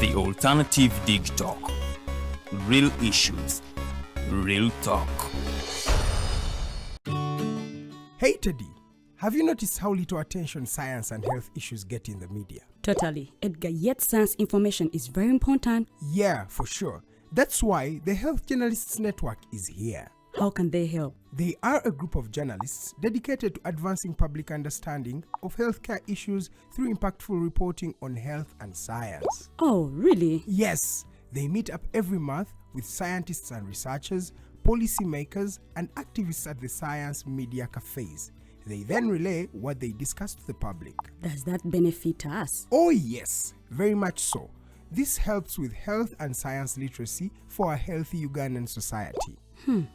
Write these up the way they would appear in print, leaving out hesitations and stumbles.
The Alternative Dig Talk. Real issues, real talk. Hey Teddy, have you noticed how little attention science and health issues get in the media? Totally, Edgar, yet science information is very important. Yeah, for sure. That's why the Health Journalists Network is here. How can they help? They are a group of journalists dedicated to advancing public understanding of healthcare issues through impactful reporting on health and science. Oh, really? Yes, they meet up every month with scientists and researchers, policymakers, and activists at the science media cafes. They then relay what they discuss to the public. Does that benefit us? Oh yes, very much so. This helps with health and science literacy for a healthy Ugandan society.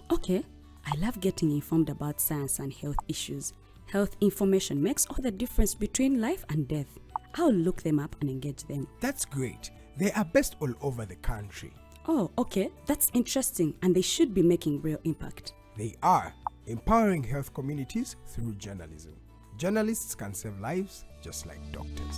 Okay. I love getting informed about science and health issues. Health information makes all the difference between life and death. I'll look them up and engage them. That's great. They are based all over the country. Oh, okay. That's interesting, and they should be making real impact. They are empowering health communities through journalism. Journalists can save lives just like doctors.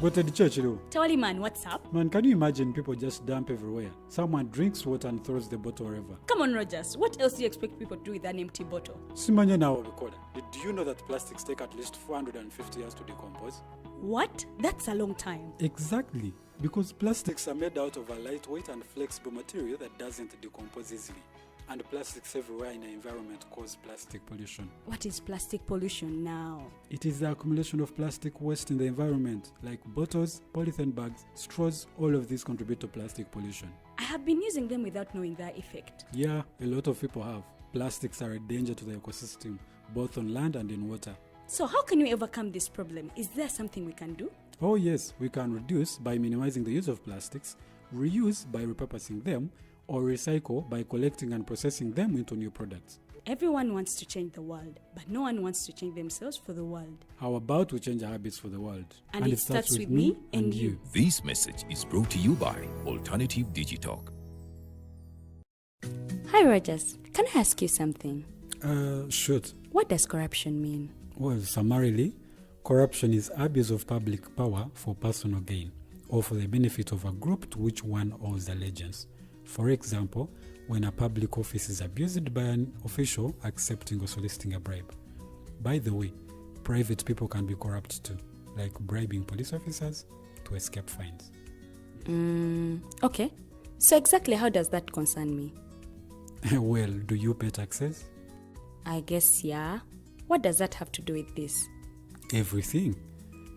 Go to the church, though. Tawali man, what's up? Man, can you imagine people just dump everywhere? Someone drinks water and throws the bottle wherever. Come on, Rogers. What else do you expect people to do with an empty bottle? Simanya now, recorder. Did you know that plastics take at least 450 years to decompose? What? That's a long time. Exactly. Because plastics are made out of a lightweight and flexible material that doesn't decompose easily. And plastics everywhere in the environment cause plastic pollution. What is plastic pollution now? It is the accumulation of plastic waste in the environment, like bottles, polythene bags, straws. All of these contribute to plastic pollution. I have been using them without knowing their effect. Yeah, a lot of people have. Plastics are a danger to the ecosystem, both on land and in water. So how can we overcome this problem? Is there something we can do? Oh yes, we can reduce by minimizing the use of plastics, reuse by repurposing them, or recycle by collecting and processing them into new products. Everyone wants to change the world, but no one wants to change themselves for the world. How about we change our habits for the world? And it starts with me and you. This message is brought to you by Alternative Digitalk. Hi Rogers, can I ask you something? Shoot. What does corruption mean? Well, summarily, corruption is abuse of public power for personal gain or for the benefit of a group to which one owes allegiance. For example, when a public office is abused by an official accepting or soliciting a bribe. By the way, private people can be corrupt too, like bribing police officers to escape fines. Okay. So exactly how does that concern me? Well, do you pay taxes? I guess yeah. What does that have to do with this? Everything.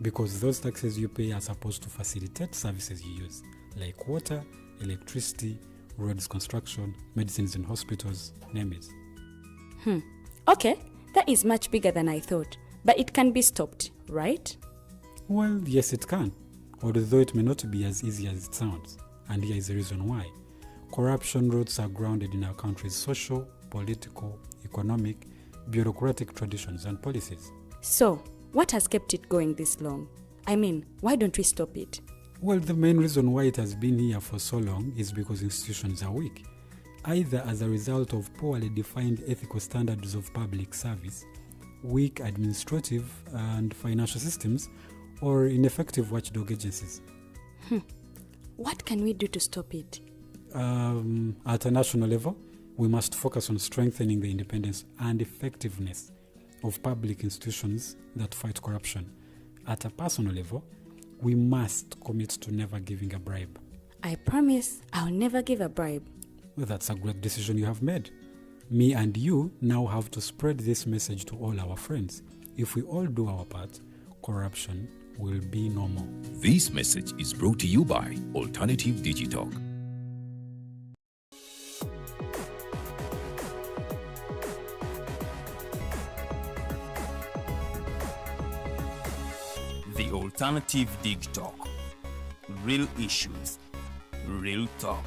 Because those taxes you pay are supposed to facilitate services you use, like water, electricity, roads construction, medicines in hospitals, name it. Okay, that is much bigger than I thought. But it can be stopped, right? Well, yes it can, although it may not be as easy as it sounds. And here is the reason why. Corruption roots are grounded in our country's social, political, economic, bureaucratic traditions and policies. So, what has kept it going this long? I mean, why don't we stop it? Well, the main reason why it has been here for so long is because institutions are weak, either as a result of poorly defined ethical standards of public service, weak administrative and financial systems, or ineffective watchdog agencies. What can we do to stop it? At a national level, we must focus on strengthening the independence and effectiveness of public institutions that fight corruption. At a personal level, we must commit to never giving a bribe. I promise I'll never give a bribe. Well, that's a great decision you have made. Me and you now have to spread this message to all our friends. If we all do our part, corruption will be no more. This message is brought to you by Alternative Digitalk. The Alternative Dig Talk. Real issues, real talk.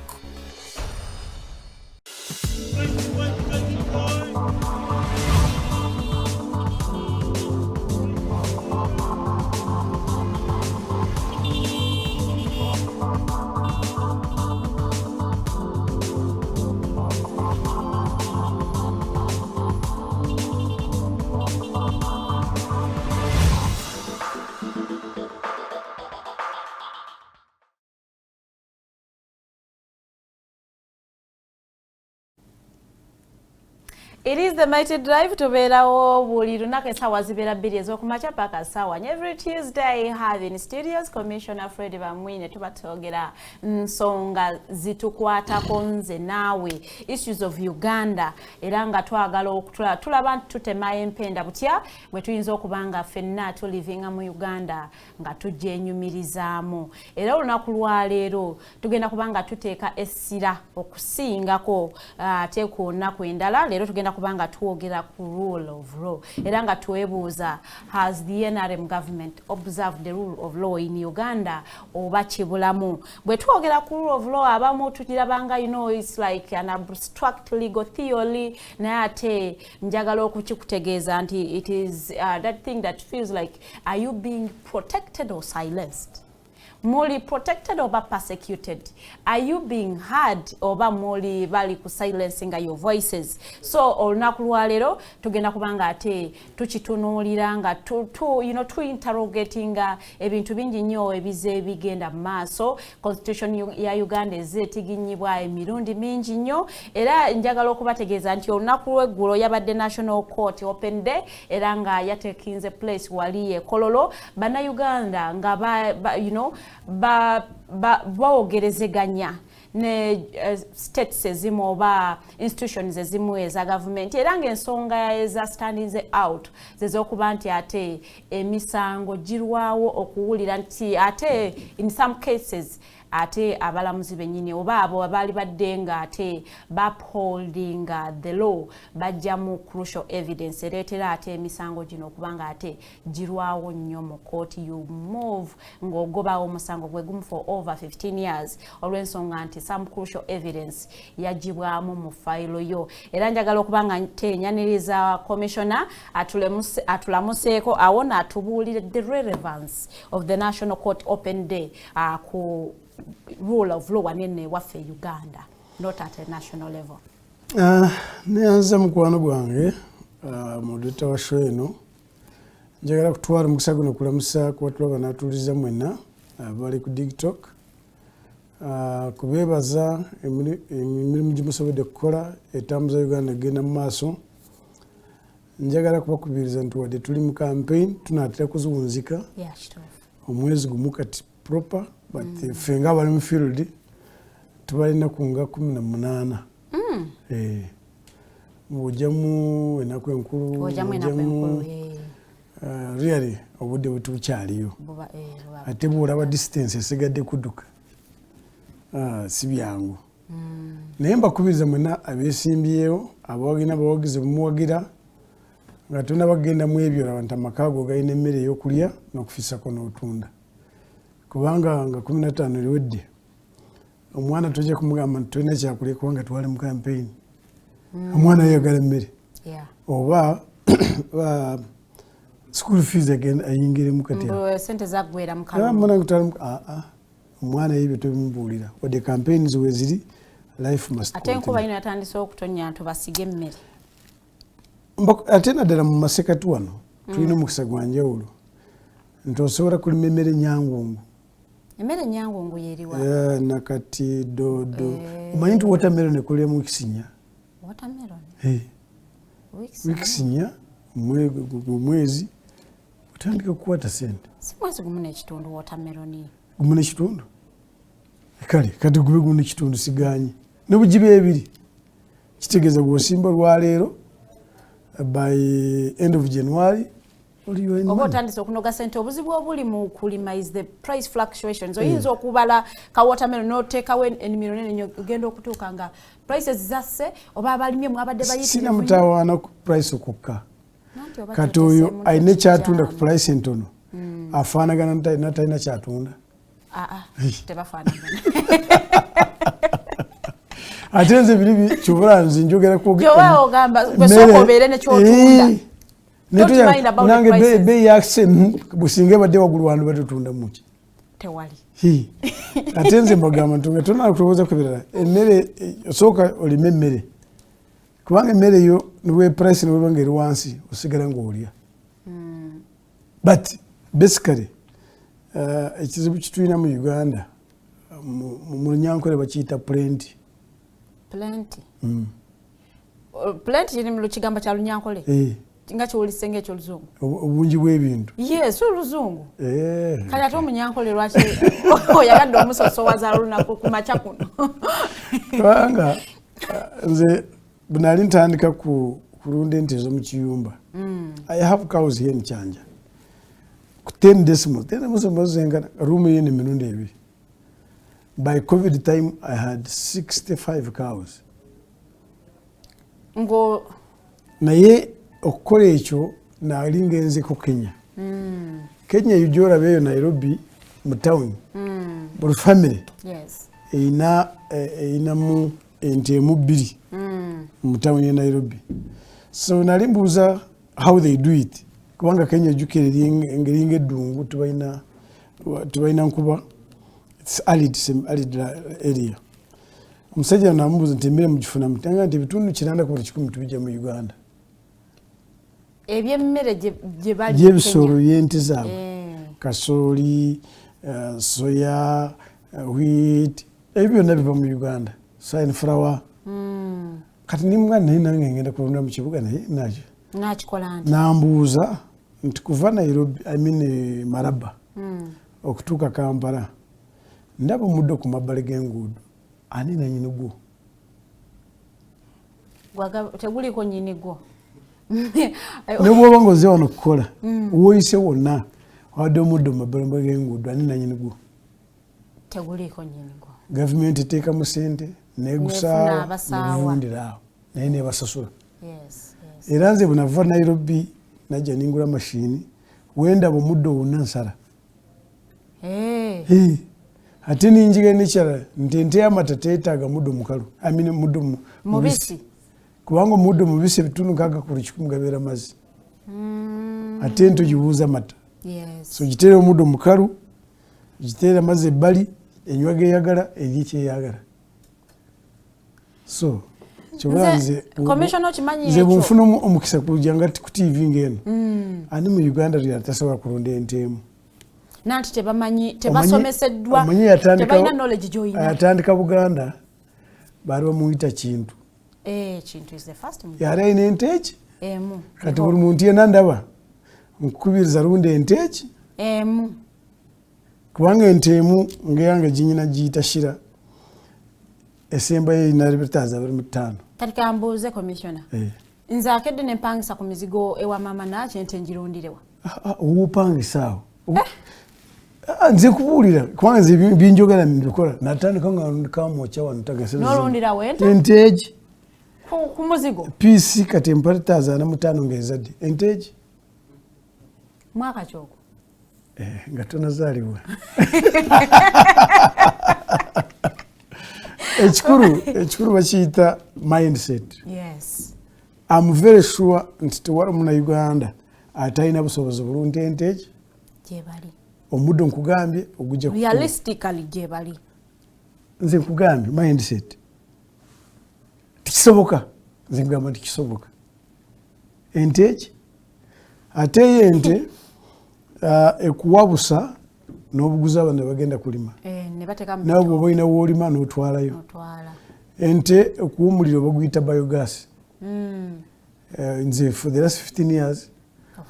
It is the mighty drive to Berawo, buli lunaku essaawa zibeera 2 ez'okumakya paka ssaawa. Every Tuesday have in studios Commissioner Fred Bamwine tubatwogera nsonga zitukwatako nze naawe, issues of Uganda, era nga twagala tulaba nti tutema empenda butya bwe tuyinza okuba nga ffenna tulivinga mu Uganda nga tugyenyumirizaamu. Era olunaku lwaleero tugenda kuba nga tuteeka essira okusingako ate ku nnaku endala. Leero tugenda kubanga tuwogera ku rule of law era nga twebuuza, has the NRM government observed the rule of law in Uganda oba kibulamu? Bwe tuwogera ku rule of law abamu tukirabanga, it's like an abstract legal theory, naye ate njagala okukikutegeeza nti it is that thing that feels like, are you being protected or silenced? Muli protected or persecuted? Are you being heard or muli bali ku silencing your voices? So olunaku lwaleero tugenda kubanga ate tukitunuulira nga tu interrogating ebintu bingi nnyo ebize bigenda maaso. Constitution ya Uganda ezeetiginyibwa emirundi mingi nnyo, era njagala okubategeeza nti olunaku lw'eggulo yabadde National Court Open Day era nga yatekinze place wali e Kololo. Bannayuganda nga bawogerezeganya ne states ezimu oba institutions ezimu eza government, era ng'ensonga eza standing out zez'okuba nti ate emisango girwawo okuwulira nti ate in some cases ate abalamuzi bennyini oba abo abaali badde nga ate upholding the law bajja mu crucial evidence ereetera ate emisango gino okuba nga ate girwawo nnyo mu court. You move ng'ogobawo omusango gwe gumu for over 15 years olw'ensonga nti some crucial evidence yagibwamu mu fayilo yo. Era njagala okuba nga tenyaniriza commissioner atulamuseeko awo n'atubuulire the relevance of the National Court Open Day ku rule of law wanene waffe Uganda, not at a national level. Neanza mukwano gwange modeta wa show eno, njagala kutwala mukisa guno kulamusa kubatulaba natuliza mwena abali ku TikTok, kubebaza emirimu gimusobodde kukola etambuza Uganda egenda mu maaso. Njagala kubakubiriza nti wadde tuli mu campaign tunaatera kuziwunzika omwezi gumu kati proper, but fenga bali mu field tubalina kunga 18 mujamu enaku enkulu really obudde butukyaliyo ate bwolaba distance esigadde kuduka si byangu. Naye mbakubiriza mwena abeesimbyewo abawagina bawagizi bumuwagira nga tonna bagenda mu ebyo laba nti amaka go galina emmere ey'okulya n'okufisako n'otunda, kubanga nga 15 liwedde omwana tojja kumugamba nti tolina kyakulya kubanga twali mu campaign. Omwana yayagala emmere oba school fees ayingiremu kati sente zaggwera mu omwana yebyo tobimubuulira wadde campaigns we ziri life must ate enkuba ino yatandise okutonya nti basige emmere. Ate naddala mu masekati wano tulina omukisa gwa njawulo nti osobola kulima emmere nyangungu. Emmere nyangungu yeriwa nakati dodo omanyi nti watermelon ekolemu wikisinya. Watermelon wikisinya mwezi otandika kukwata sente. Si mwezi gumu n'ekitundu watermelon gumu n'ekitundu kale kati gube gumu n'ekitundu siganye ne bugiba ebiri kitegeeza gwosimba lwaleero by end of January oba otandise okunoga sente. Obuzibu obuli mu kulima is the price fluctuations. Oyinza okubala ka watermelon n'oteekawo ennimiro nene nnyo ogenda okutuuka nga prices zasse oba abalimye mwabadde bayitirivu. Sina mutawaana ku price okukka kati oyo alina kyatunda ku price entono afaanagana natalina kyatunda. Tebafaanagana. Ate nze biri kyobula nze njogera gyowa ogamba gwesooka obeere nekyotunda nange bbeeyi yakise businga ebadde waggulu wantu batutunda muki tewali. Ate nze mbagamba nti tonna kulowoza kubirala emmere osooka olime emmere kubanga emmere yo niwe price niweba nga eri wansi osigala ng'olya. But basically ekizibu kitulina mu Uganda mu Lunyankole bakiyita plenty. plant kiri mu kigamba kya Lunyankole nga kiwulise ng'ekyo Luzungu obungi bw'ebintu yes Luzungu kati ate Omunyankole lwaki oyagadde omusosowaza lunaku ku makya kuno kubanga nze bwe nali ntandika kulunda ente ez'omu kiyumba I have cows here in Kyanja ku 10 decimals zengana rumu yene emirundi ebiri. By COVID time I had 65 cows. Ngo naye okukola ekyo nali ngenze ku Kenya. Kenya yujora beyo Nairobi mu town. Buli family ina mu ente mu bbiri mu town ya Nairobi. So nali mbuuza how they do it. Kubanga Kenya jukire engeri ng'eddungu tubalina nkuba. It's arid area. Omusajja namubuuza nti emmere mugifuna mutanga nti ebitundu 90 tubijja mu Uganda. Eby'emmere gye bali gy'ebisolo y'ente zaabwe kasooli soya wheat ebyo byonna biva mu Uganda sunflower kati nimuganda naye nange ngenda kulunda mu kibuga naye nakyo nakikola nti nambuuza nti kuva Nairobi Maraba okutuuka Kampala ndaba omuddo ku mabbali g'enguudo ani nannyini gwo teguliko nnyini gwo ne bw'oba ng'oze wano kukola woyise wonna wadde omuddo mu mabbali g'enguudo ani nannyini gwo teguliko nnyini gwo gavumenti eteekamu ssente neegusaawo nebuvundira awo naye nebasasula era nze bwe nava Nairobi najja ningula mashini wendaba omuddo wonna nsala ate ninjiga nekyala nti ente y'amata teetaaga muddo mukalu muddo mubisi kubanga omuddo mubisi ebitundu 60 gabeera mazzi ate ento gibuuza mata so giteera omuddo mukalu giteera mazzi ebbali enywa geeyagala eri kyeyagala so nze bwenfuna omukisa kujanga ku TV ng'eno ani mu Uganda lyatasobola kulunda ente emu nanti tebasomeseddwa tebalina knowledge gy'oyina ayatandika Buganda baali bamuyita Kintu Kintu is the first yali ayina ente eki kati buli muntu yenna ndaba nkukubiriza lunda ente eki kubanga ente emu ng'eyange ginyina giyita Shira esembayo erina liters 25 kati kambuuze commissioner nze akedde ne mpangisa ku mizigo ewa mama nakyo ente njirundirewa owopangisaawo nze kubuulira kubanga nze binjogera mbikola natandika nga ndikamuokya wano nolondirawo ente egi ku muzigo PC kati empa liters 45 ng'ezadde ente egi mwaka kyoko nga tonazaalibwa ekikulu bakiyita mindset. I'm very sure nti tewali Munnayuganda atalina busobozi bulungi ente egi gyebali omuddo nkugambye ogujja realistically gyebali nze nkugambye mindset tikisoboka nze nkugamba nti kisoboka ente egi ate ente ekuwabusa n'obuguza abana bagenda kulima nawe bw'oba olina w'olima n'otwalayo ente okuwa omuliro baguyita biogas nze for the last 15 years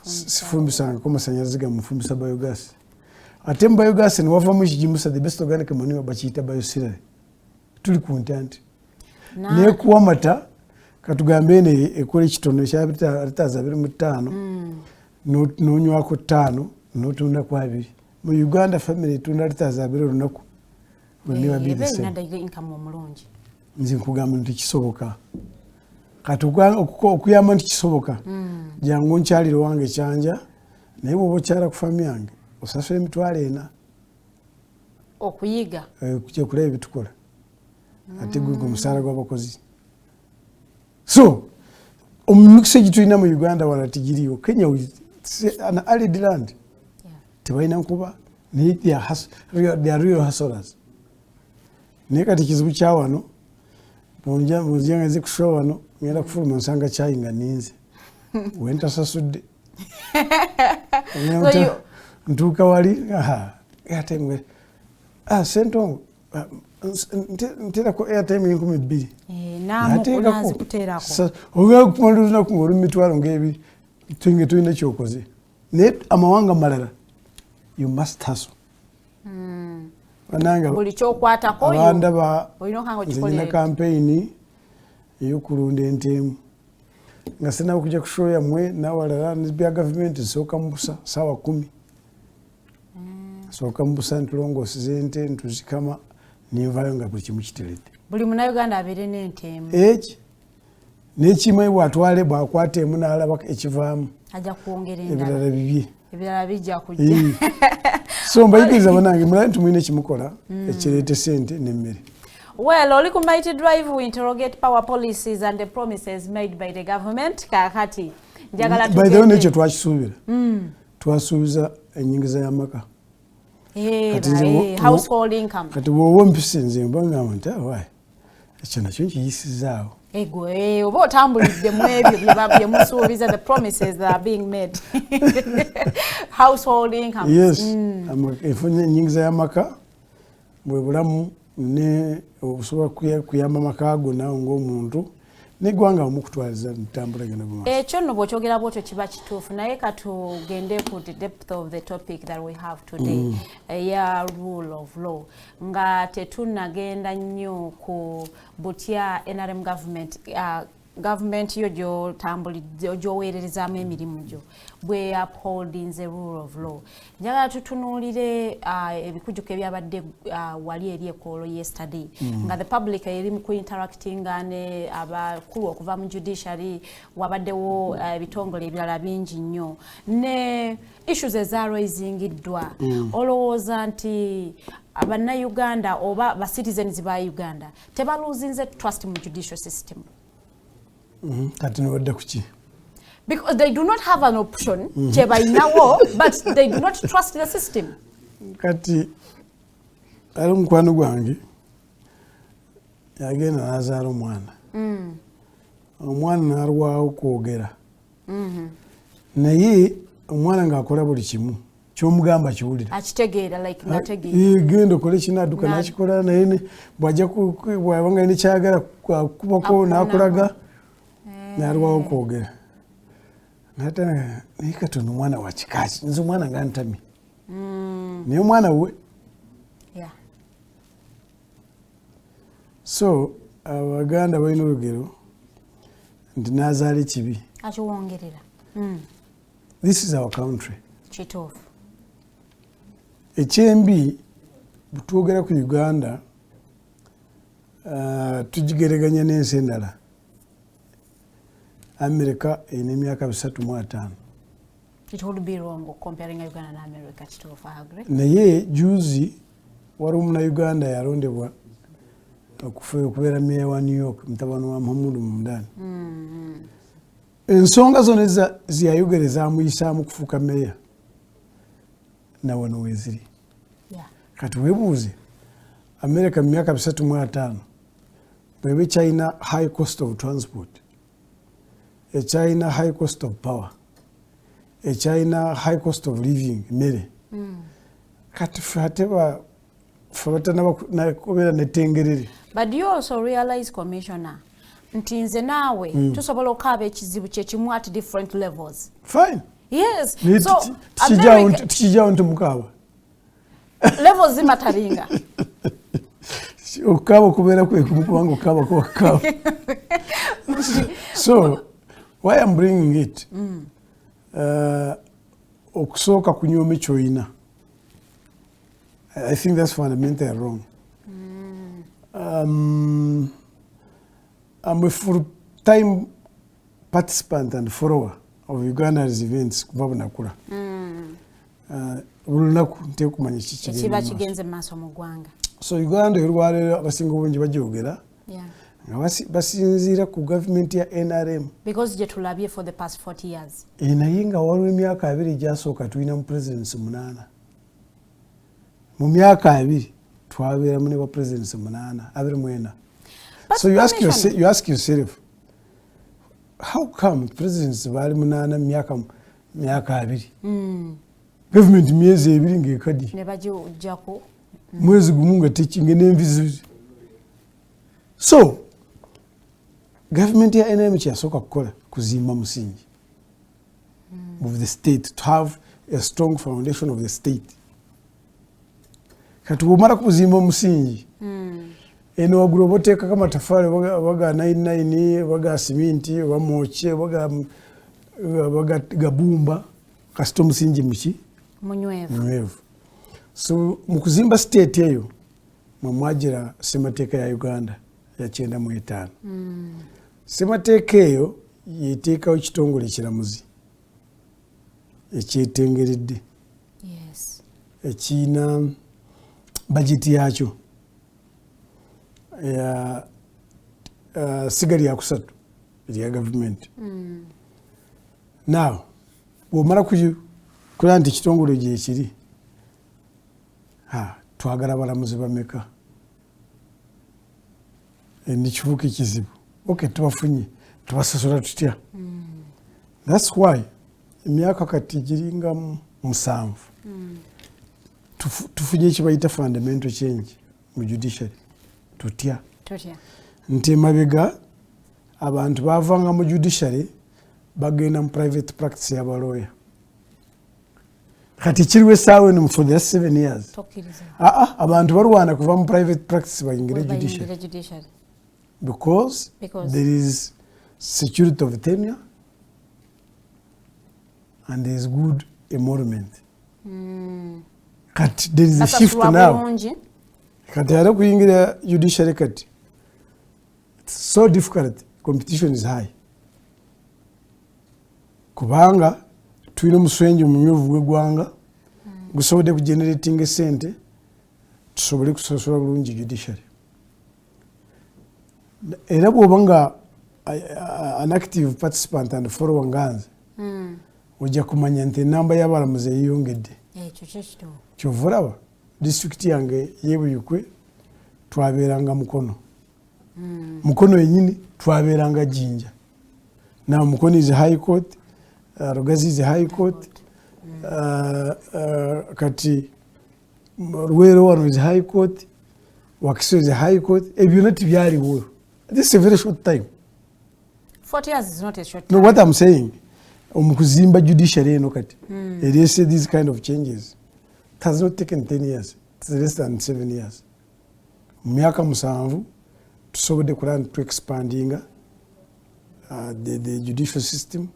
sifumbisangako masanyalaze gamufumbisa biogas ate mu biogas newavamu ekigimusa the best organic manure bakiyita biosilary tuli ku ntanti nekuwa amata katugambe ene ekola ekitono ekya liters 25 n'onywako 5 n'otundaku 2 mu Uganda family etunda liters 2 olunaku nze nkugamba nti kisoboka kati okuyamba nti kisoboka jangu nkyalire wange Kyanja naye bw'oba okyala ku fami yange osasula $40 okuyiga kulaba ebitukola ate gwe omusaala gw'abakozi so omukisa gitulina mu Uganda wala tigiriyo Kenya an arid land tebalina nkuba naye they are real hustlers naye kati kizibu kya wano bwonja ngenze kusula wano ngenda kufuluma nsanga kyayi nga ninze wentasasudde ntuuka wali ate Sentongo nterako airtime 2,000 nazikuteerako ogakumalulunaku ng'oli mitwalo ng'ebiri twinge tulina kyokoze naye amawanga malala you must hustle bananga buli kyokwatako abandaba nzina campaign eyokulunda entemu nga sinawe kujja kushoya mwe nawalala bya gavumenti nsooka mu busa saawa 10 sooka mu busa ntulongosiza ente ntuzikama ninvayo nga buli kimu kiteredde buli munauganda abeere n'entemu eki n'ekimwe bwatwale bwakwata emu n'alaba ekivaamu ajja kwongera ebirala bibye ebirala bijja kujja so mbayigiriza banange mulaba tumwine kimukola ekireete sente n'emmere. Well, oli ku Mighty Drive we interrogate power policies and the promises made by the government. Kakati njagala by the way nekyo twakisuubira twasuubiza enyingiza y'amaka household income kati bw'owa mpisi nze mbangamba nti wayi ekyo nakyo nkiyisizaawo egwe oba otambulidde mu ebyo bye musuubiza the promises that are being made household income yes efunye enyingiza y'amaka bwe bulamu ne okusobola kuyamba amaka ago naawe ng'omuntu n'eggwanga omukutwaliza ntambula genda bumaaso ekyo nno bw'okyogera bwotyo kiba kituufu naye katugende ku the depth of the topic that we have today ya rule of law nga tetunnagenda nnyo ku butya NRM government yo gy'oweererezaamu emirimu gyo bwe upholding the rule of law. Njagala tutunuulire ebikujuko ebyabadde wali eri ekkoolo yesterday nga the public eri mu kuinteractinga ne abakulu okuva mu judiciary wabaddewo ebitongole ebirala bingi nnyo ne issues ezaraisingiddwa olowooza nti bannayuganda oba ba citizens ba Uganda tebaluzinze trust mu judicial system kati nobadde kuki because they do not have an option kyebalinawo but they do not trust the system kati ali omukwano gwange yagenda n'azaala omwana omwana n'alwawo kwogera naye omwana ng'akola buli kimu kyomugamba kiwulira akitegeera like nategeera genda okole kinadduka nakikola naye bw'ajja bwabanga alina kyagala kubako n'akulaga n'alwawo kwogera naye Katonda omwana wa kikaaki nze omwana nga ntamye naye omwana we so abaganda balina olugero nti n'azaala ekibi akiwongerera this is our country kituufu ekyembi butwogera ku Uganda tugigeraganya n'ensi endala America erina emyaka 35 it would be wrong comparing Uganda and America kituufu I agree naye juzi wali omunayuganda yalondebwa okubeera meya wa New York mutabani wa Muhammadu Mumdani ensonga zonna ziyayugere zamuyisaamu kufuuka meya nawe noweziri kati webuuze America mu myaka 35 bweba China high cost of transport China high cost of power China high cost of living mmere kati fateba nakubeera netengerere. But you also realize, Commissioner, nti nze naawe tusobola okukaaba ekizibu kyekimu at different levels. Fine. Yes. So tukijjawo nti mukaaba levels zimataringa okukaaba okubeera kwekumu kubanga okukaaba kwakaaba. So why I'm bringing it okusooka kunyooma ekyoyina. I think that's fundamentally wrong. I'm a full-time participant and follower of Uganda's events kuva bunakula. Olunaku nteeka okumanya kiba kigenze mu maaso mu ggwanga. So Uganda olwaleero abasinga obungi bagyogera nga basinziira ku gavumenti ya NRM. Because gye tulabye for the past 40 years. Naye nga waliwo emyaka 2 egyasooka tulina mu presidents 8. Mu myaka 2 twabeeramu ne ba presidents 8. So you ask yourself, how come presidents baali 8 myaka 2? Government myezi 2 ng'ekaddi. Ne bagijjako. Mwezi gumu nga tekinge n'envizi So government ya NRM kyasooka kukola kuzimba musingi of the state, to have a strong foundation of the state. Kati bw'omala kuzimba musingi eno waggulu oba oteekako amataffaali waga 99 waga siminti oba mwoki waga gabumba kasita omusingi muki munywevu. So mu kuzimba state eyo mwe mwagira ssemateeka ya Uganda ya 95. Ssemateeka eyo yeteekawo ekitongole ekiramuzi ekyetengeredde ekiina bajeti yakyo sigali ya kusatu erya gavumenti. Now bw'omala kulaba nti ekitongole gyekiri twagala balamuzi bameka nekibuuka ekizibu. Okay, tubafunye tubasasula tutya? That's why emyaka kati giringa 7 tufunye ekibayita fundamental change mu judiciary tutya nti emabega abantu bavanga mu judiciary bagenda mu private practice y'abalooya. Kati kiriwo essaawa eno for the last 7 years abantu balwana kuva mu private practice bayingire judiciary because there is security of tenure and there is good emolument. Kati there is a shift now. Kati ara kuyingira judiciary kati it's so difficult, competition is high kubanga tulina omuswenyi omunywevu gw'eggwanga gusobodde kugeneratinga esente tusobole kusasula bulungi judiciary. Era bw'oba nga an active participant and follower nganze ojja kumanya nti enamba y'abalamuzi eyeyongedde. Kyova olaba disitulikiti yange y'Ebuyikwe twabeeranga Mukono. Mukono yennyini twabeeranga Jinja. Now Mukono is a high court, Rugazi is a high court, kati Luweero wano is a high court, Wakiso is a high court. Ebyonna tibyaliwo. This is a very short time. 40 years is not a short time. No, what I'm saying, omukuzimba judiciary eno kati erese these kind of changes, it has not taken 10 years, it's less than 7 years. Mu myaka 7 tusobodde kulaba nti expandinga the judicial system,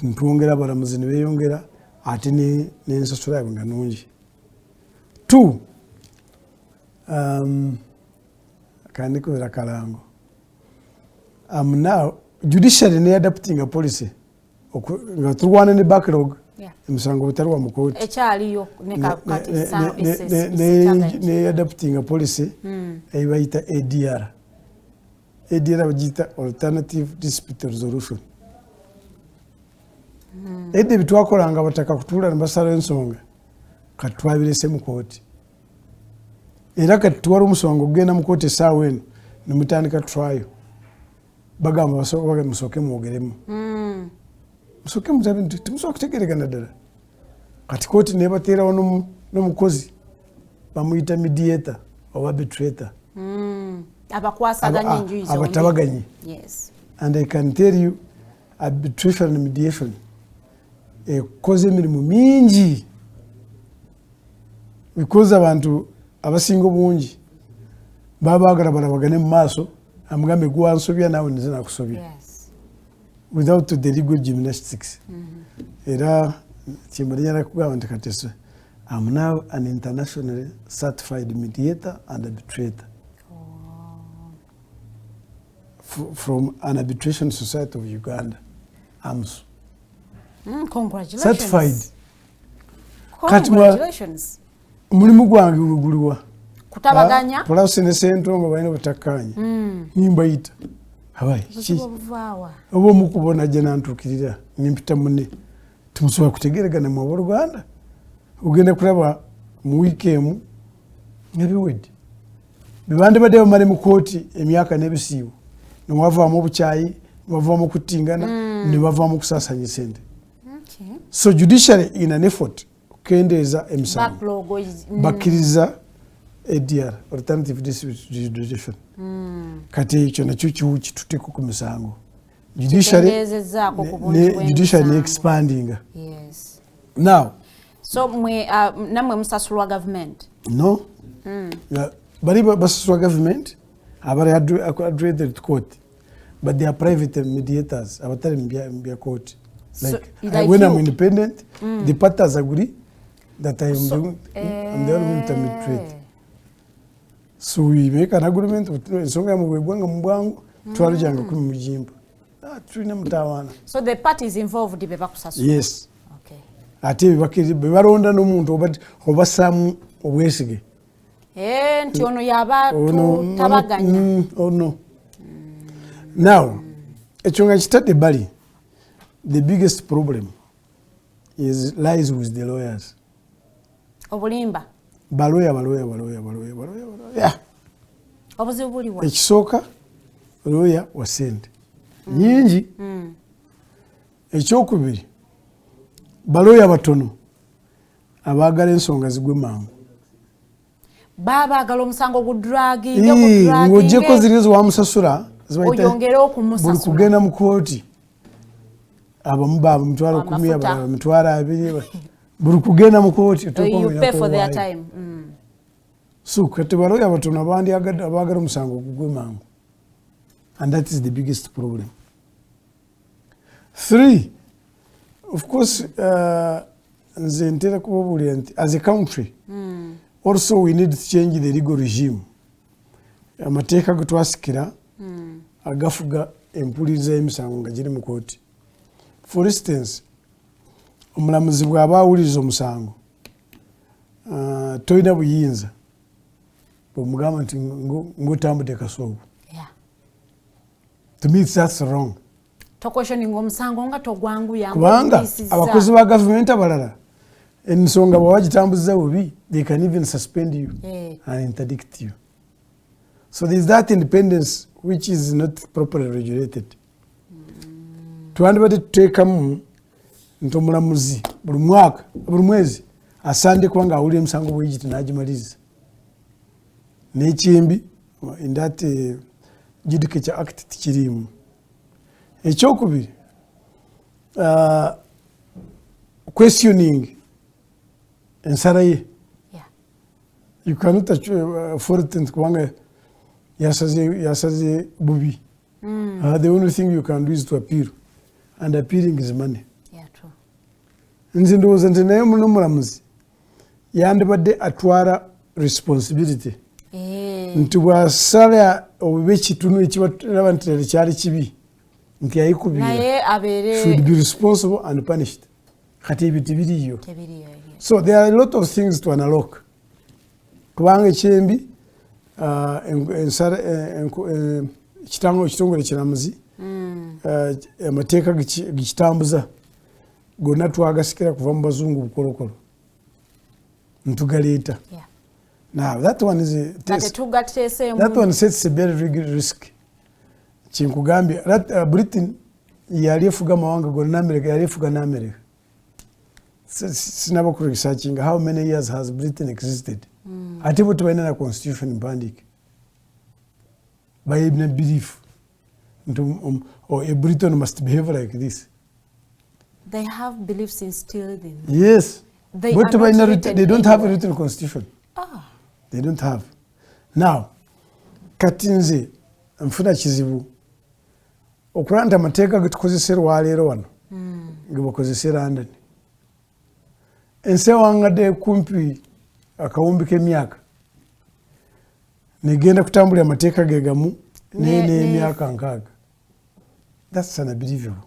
ntwongera abalamuzi ne beeyongera ate n'ensasula yaabwe nga nnungi. 2 kandi kubera kalango now judiciary ne adapting a policy nga tulwana ne backlog emisango butaliwa mu kooti ekyaliyo ne adapting a policy eyibayita ADR bagiyita alternative dispute resolution. Edde bitwakolanga bataka kutuula ne basala ensonga kati twabirese mu kooti era kati tuwala omusonga okugenda mu kooti essaawa eno ne mutandika trial bagamba basooka musooke mwogeremu musooke mutabe nti temusooka kutegeregana ddala. Kati kooti nebateerawo n'omukozi bamuyita mediator oba arbitrator abakwasaganya enjuyi zombi abatabaganyi. And I can tell you arbitration and mediation ekoze emirimu mingi because abantu abasinga obungi baba baagala balabagane mu maaso amugambe gwansobya naawe nze nakusobya without the legal gymnastics. Era kyembalinyala kugamba nti kati I'm now an internationally certified mediator and arbitrator from an arbitration society of Uganda, AMSU. Congratulations. Certified. Congratulations. Mulimu gwange guliwa kutabaganya polisi ne sentongo balina butakkaanya nimbayita hawaii oba omukubona gye nantuukirira nimpita munne tumusobola kutegeregana mu Luganda ogenda kulaba mu wiiki emu ebiwedde bibande badde bamale mu kooti emyaka n'ebisiibo ne wavaamu obukyayi ne wavaamu okuttingana ne bavaamu okusaasanya sente. So judiciary in an effort kendeeza emisango bakkiriza ADR, alternative dispute resolution. Kati ekyo nakyo kituteeko ku misango. Judiciary expanding. Yes. Now, so namwe musasulwa government? No. Bari basasulwa government abari addressed to court, but they are private mediators abatali mbya court. Like when I'm independent, the partners agree that I'm the only one to mediate. So we make an agreement with songa mu ggwanga mu bwangu twalujanga ku mujimba. Tulina mutawana. So the parties involved be bakusasula? Yes. Okay. Ate baronda n'omuntu obasamu obwesige. Nti ono yaba tabaganya. Oh no. Now, ekyo nga kitadde bali, the biggest problem lies with the lawyers. Obulimba? Baloya. Obuzibu buli wa? Ekisooka lawyer wa ssente nyingi. Ekyokubiri, baloya batono abaagala ensonga zigwe mangu. Baagala omusango gudragi ng'ogyeko ziri ziwamusasula oyongere okumusasula buli kugenda mu kooti abamu baaba emitwalo 10 abalala emitwalo 2 buli kugenda mu kooti so kati baloya batono abaagala omusango gugwe mangu, and that is the biggest problem. 3, of course, nze ntera kubabulira nti as a country also we need to change the legal regime. Amateeka ge twasikira agafuga empuliriza y'emisango nga giri mu kooti. For instance, omulamuzi bw'aba awuliriza omusango tolina buyinza bw'omugamba nti ng'otambudde kasoobo. To me that's wrong. Tokweshoninga omusango nga togwanguya kubanga abakozi ba gavumenti abalala ensonga bwawagitambuza bubi, they can even suspend you and interdict you. So there's that independence which is not properly regulated. Twandibadde tuteekamu nti omulamuzi buli mwaka buli mwezi asande kuba ng'awulira emisango bwegiti n'agimaliza. N'ekimbi in that Judicature Act tikirimu. Ekyokubiri, questioning ensala ye. You cannot afford it kubanga yasaze bubi. The only thing you can do is to appeal, and appealing is money. Nze ndowooza nti naye n'omulamuzi yandibadde atwala responsibility nti bw'asala obubi ekitunu ekibalaba nti kyali kibi nti yayikubira should be responsible and punished. Kati ebyo tebiriyo. So there are a lot of things to unlock. Kubanga ekyembi ekitongole kiramuzi amateeka gekitambuza gonna twagasikira kuva mu bazungu bukolokolo ntugaleeta. Now that one is that one sets a very big risk. Kinkugambye Britain yali efuga amawanga gonna, America yali efuga n'America. Sinaba ku researching how many years has Britain existed. Ate bo tebalina na constitution mpandiike. By belief or a Briton must behave like this. They have beliefs instilled in them. Yes. They don't have a written constitution. They don't have. Now, kati nze nfuna kizibu okulaba nti amateeka ge tukozesera waleero wano ge bakozese London. Ensi ewangadde kumpi akawumbi k'emyaka negenda kutambulira amateeka ge gamu n'emyaka 6. That's unbelievable.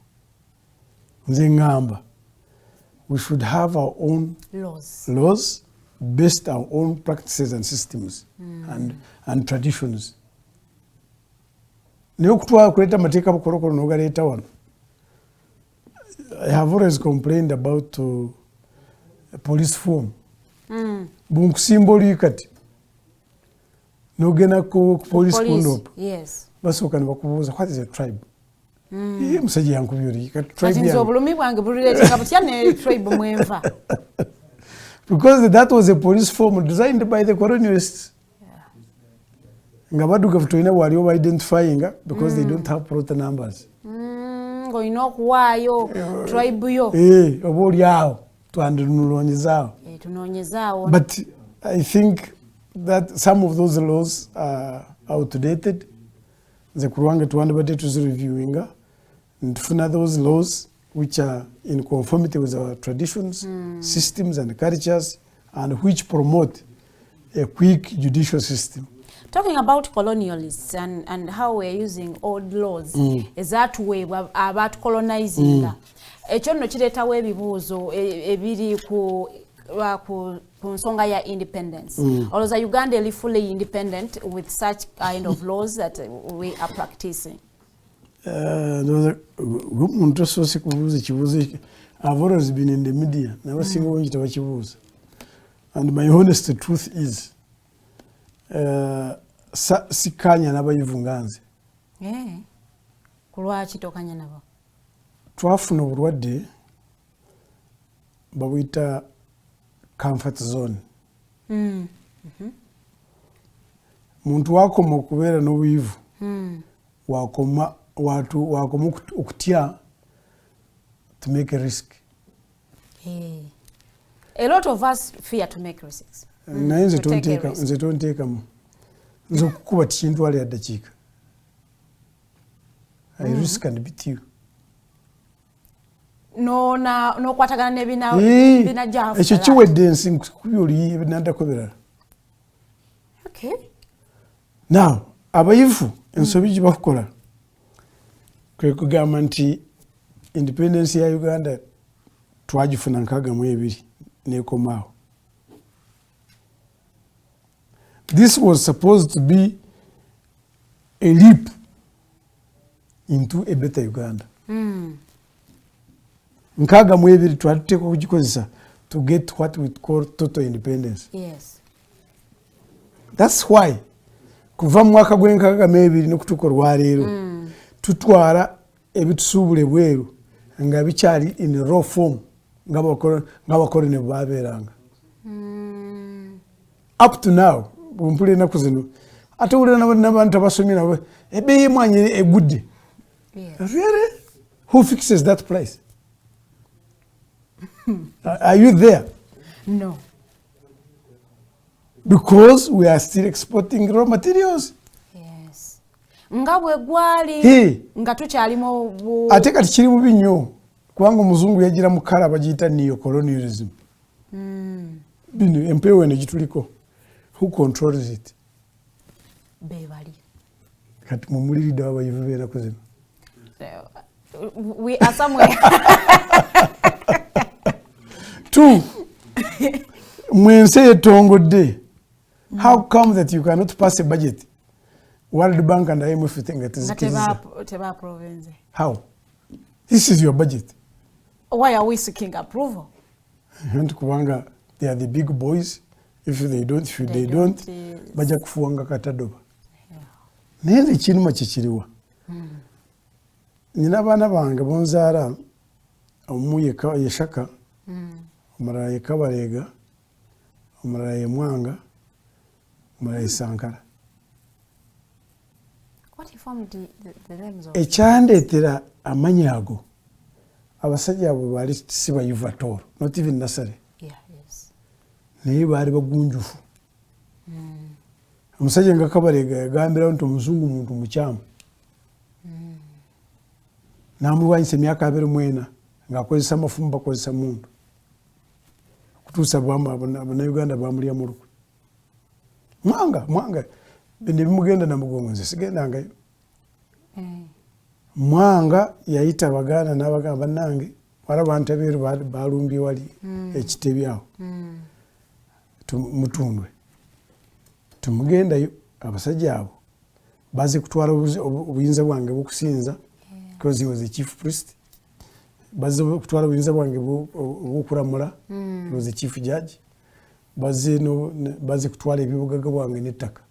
Nze ngamba we should have our own laws based on our own practices and systems and traditions. Naye okutwala kuleeta amateeka bukolokolo n'ogaleeta wano. I have always complained about police form. Bunkusimba oli kati n'ogenda ku police kundop basooka ne bakubuuza what is a tribe. Musajja yankubye oli kati tribe obulumi bwange bulireeteka butya ne tribe mwenva. Because that was a police form designed by the colonialists. nga baddugavu tolina bwali oba identifying because they don't have plot numbers. Ng'olina okuwaayo tribe yo. Oba oli awo twandinoonyezaawo. Tunoonyezaawo. But I think that some of those laws are outdated. Nze ku lwange twandibadde tuzireviewinga ntufuna those laws which are in conformity with our traditions, systems and cultures, and which promote a quick judicial system. Talking about colonialists and how we're using old laws, is that way about colonizing? Ekyo nno kireetawo ebibuuzo ebiri ku nsonga ya independence. Olowooza Uganda eri fully independent with such kind of laws that we are practicing? Omuntu osoose kubuuza ekibuuzo ekyo. I've always been in the media. N'abasinga bungi tebakibuuza. And my honest truth is, sikanya n'abayivu nga nze. Ku lwaki tokanya nabo? Twafuna obulwadde babuyita comfort zone. Muntu wakoma okubeera n'obuyivu wakoma okutya to make a risk. A lot of us fear to make risks. Naye nze tonteekamu. Nze okukuba tikintwala ya ddakiika. I risk and beat you. N'okwatagana n'ebina gyafu. Ekyo kiwedde ensi nkukubye oli ebinaddako birala. Okay. Now, abayivu ensobi gye bakukola kwe kugamba nti independence ya Uganda twagifuna 62 n'ekomaawo. This was supposed to be a leap into a better Uganda. 62 twatuteeka okugikozesa to get what we call total independence. Yes. That's why kuva mu mwaka gw'62 n'okutuuka olwaleero tutwala ebitusuubule bweru nga bikyali in raw form ng'abakoloni bwe baabeeranga. Up to now mpulira ennaku zino ate wulira n'abantu abasomye nabo ebbeeyi y'emmwanyi egudde. Really? Who fixes that place? Are you there? No. Because we are still exporting raw materials. Yes. Nga bwe gwali nga tukyalimu ate kati kiri bubi nnyo kubanga omuzungu yagira mu kala bagiyita neo-colonialism. Bino empewo eno gituliko. Who controls it? Bebali. Kati mumuliridde abayivu b'ennaku zino. We are somewhere. Two, mwense yetongodde. How come that you cannot pass a budget? World Bank and IMF think that is Teba province. How? This is your budget. Why are we seeking approval? And kubanga they are the big boys. If they don't, baja kufuanga katadoba. Naye ekinuma kikiriwa. Nina abaana bange bonzaala omu ye Shaka, omulala ye Kabalega, omulala ye Mwanga, omulala ye Sankara. What informed the names of? Ekyandeetera amannya ago abasajja abo baali si bayivu at all, not even nursery. Yeah, yes. Naye baali bagunjufu. Omusajja nga Kabalega yagambirawo nti omuzungu muntu mukyamu. Namulwanyisa emyaka 24 ng'akozesa amafumu bakozesa muntu. Kutuusa Abannayuganda baamulya mu lukwe. Mwanga ne bimugenda namugongo nze sigendangayo. Mwanga yayita Abaganda n'abagamba bannange wala bantu abeeru balumbye wali ekitebi awo. Mutundwe. Tumugendayo abasajja abo baze kutwala obuyinza bwange bw'okusinza because he was the chief priest. Baze kutwala obuyinza bwange bw'okulamula, he was the chief judge. Baze kutwala ebibugaga bwange n'ettaka.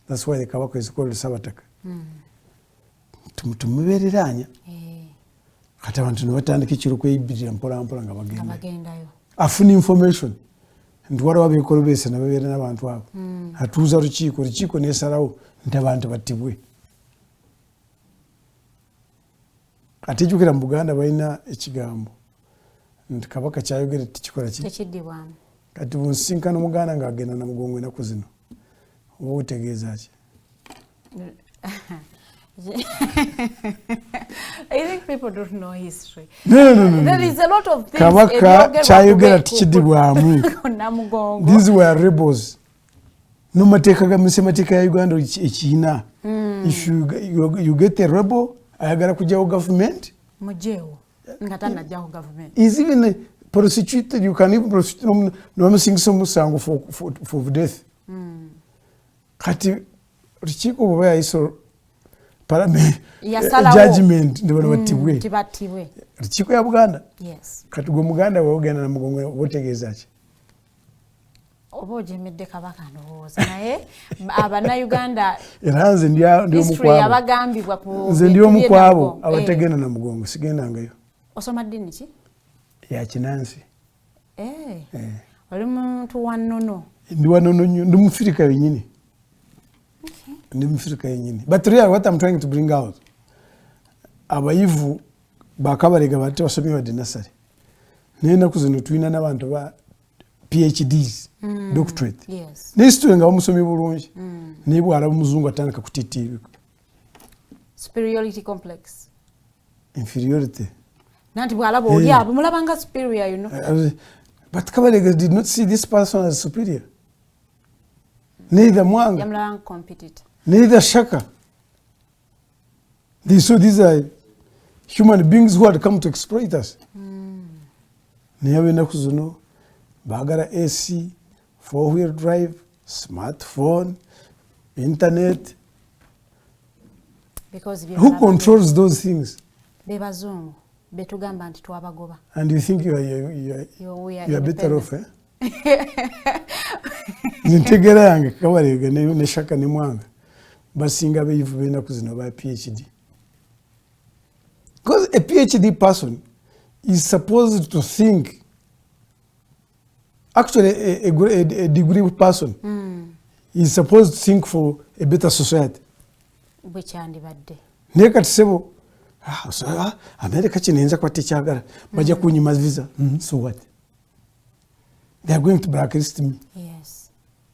That's why the Kabaka is called Sabataka. Tumubeereraanya. Kati abantu ne batandika ekiro kweyibirira mpola nga bagendayo. Afuna information. ntwala wabeekolobesa nababeera n'abantu abo atuuza lukiiko nesalawo nti abantu battibwe. Ate jjukira mu Buganda balina ekigambo nti kabaka kyayogera tikikola ki tekiddibwamu. Kati bunsinkana Omuganda ng'agenda na mugongo ennaku zino oba otegeeza ki? I think people don't know history. No. There is a lot of things. Kabaka kyayogera tikiddibwamu. Namugongo. These were rebels. No mateeka gamisemateeka ya Uganda ekiina. If you get a rebel, ayagala kujjawo government. Mujewo. Nga tanajjawo government. Is even prosecuted. You can even prosecute nomusingisa omusango for death. Kati lukiiko bwe yayisa judgment ndibona battibwe. Tibattibwe. Lukiiko ya Buganda. Yes. Kati gwe Muganda weogenda na mugongo otegeeza ki? Oba ojemedde kabaka ndowooza naye Abannayuganda era nze ndi history yabagambibwa ku nze ndi omu kwabo abategenda na mugongo sigendangayo. Osoma ddini ki? Ya Kinansi. Oli muntu wannono. Ndi wannono nnyo, ndi Mufirika yennyini. Ndi Mufirika yennyini. But really what I'm trying to bring out, abayivu bakabalega bate basomye wadde nasale. Naye ennaku zino tulina n'abantu ba PhDs, doctorate. Yes. N'history nga bamusomye bulungi. Naye bw'alaba omuzungu atandika kutiitiibwa. Superiority complex. Inferiority. Nanti bw'alaba oli abo mulabanga superior, you know. But Kabalega did not see this person as superior. Neither Mwanga. Yamulabanga competitor. Neither Shaka. They saw these are human beings who had come to exploit us. Niyabe ennaku zino baagala AC, 4-wheel drive, smartphone, internet. Because who controls those things? Bebazungu betugamba nti twabagoba. And you think you are better off, eh? Nintegera yange Kabalega ne Shaka ne Mwanga basinga beeyivu b'ennaku zino ba PhD. Because a PhD person is supposed to think. Actually, a degree person is supposed to think for a better society. Naye kati sebo America kinenza kwate kyagala bajja kunyima visa. So what? They are going to blacklist me. Yes.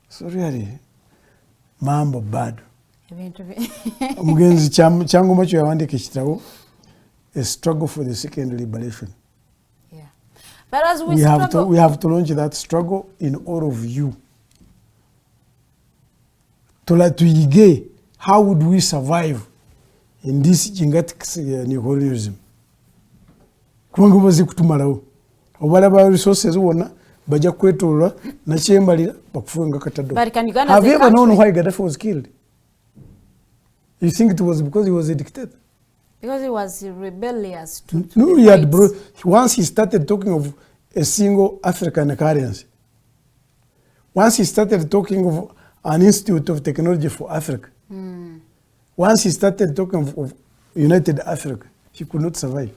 So really, mambo bado. Omugenzi kyangoma kyo yawandika ekitabo, A Struggle for the Second Liberation. Yeah. But as we have to launch that struggle in all of you. Tuige, how would we survive in this gigantic neoliberalism? Kubanga bazi kutumalawo. Obalaba resources wonna bajja kwetolwa na kyembalira bakufunga kataddo. Have you ever known why Gaddafi was killed? You think it was because he was a dictator? Because he was rebellious to no, once he started talking of a single African currency, once he started talking of an institute of technology for Africa, once he started talking of United Africa, he could not survive.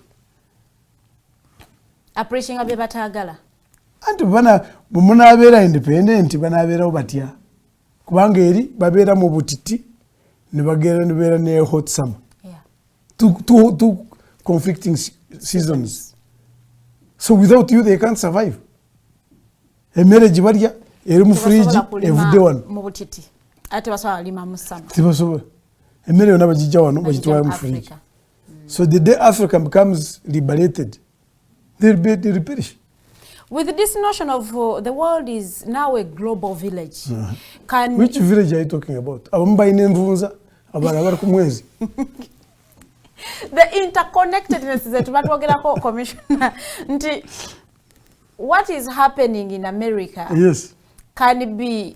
Appreciating abe batagala. Anti bana munabeera independent banabeerawo batya. Kubanga eri babeera mu butiti ne bagera ne beera ne hot summer. Yeah. Two conflicting seasons. So without you they can't survive. Emmere gibalya eri mu fridge evudde wano. Mu butiti. Ate basobola lima mu summer. Tibasobola. Emmere yonna bagijja wano bagitwala mu fridge. So the day Africa becomes liberated, they'll perish. With this notion of the world is now a global village. Which village are you talking about? The interconnectedness that we Commissioner. What is happening in America can be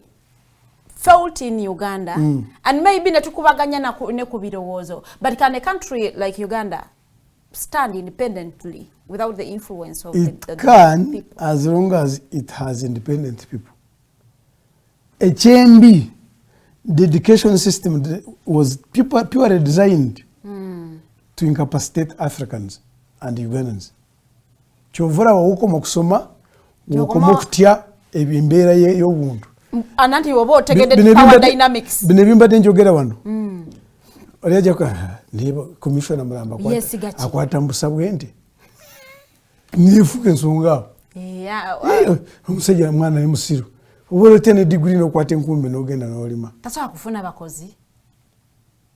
felt in Uganda and maybe netukubaganya ne kubirowozo. But can a country like Uganda stand independently without the influence of the people? As long as it has independent people. HMB, the education system was purely designed to incapacitate Africans and Ugandans. Chovora wawukoma kusoma, wawukoma kutya, embeera y'obuntu ananti oba otegedde power dynamics bino ebimbadde njogera wano oli ajja niba commissioner mulamba akwata mu busa bw'ente nifuka ensonga awo omusajja mwana ne musiru oba olete ne diguri n'okwata enkumbi n'ogenda n'olima tasobola kufuna bakozi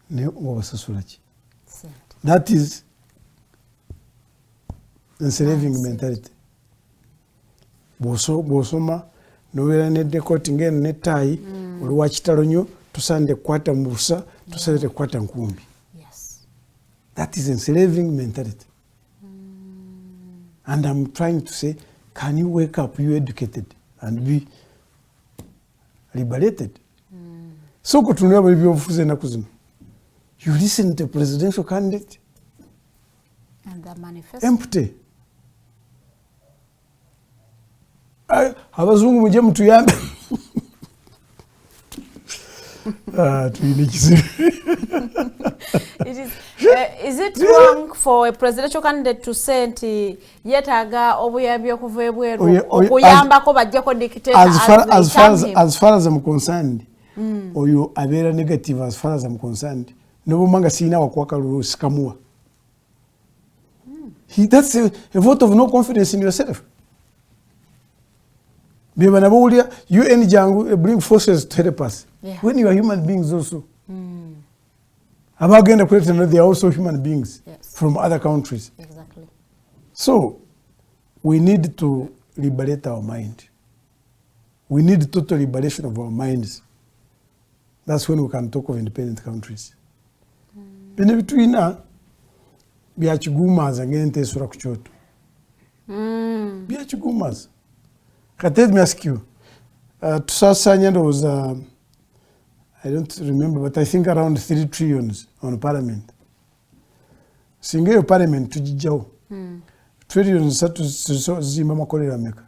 naye obasasula ki that is enslaving mentality bw'osoma nobeera nedekoti ngeno nettaayi oliwa kitalo nnyo tusaanide kukwata mu busa tusaanide kukwata nkumbi that is enslaving mentality and I'm trying to say can you wake up, you educated and be liberated so kutunula buli byobufuzi ennaku zino you listen to presidential candidate and the manifesto empty abazungu muje mutuyambe tuyina ekizibu is it wrong for a presidential candidate to say nti yetaaga obuyambi okuva ebweru okuyambako bajjako dictator as far as I'm concerned oyo abeera negative as far as I'm concerned nobumanga siina wakwaka sikamuwa that's a vote of no confidence in yourself beba nabawulira UN jangu bring forces to help us when you are human beings also abagenda kuleta they are also human beings from other countries exactly so we need to liberate our mind we need total liberation of our minds that's when we can talk of independent countries bino bituyina byakigumaza ngente esura ku kyoto byakigumaza kati let me ask you tusasanya ndowooza I don't remember but I think around 3 trillions on parliament singa eyo parliament tugijjawo trillions 3 zimba amakolero ameka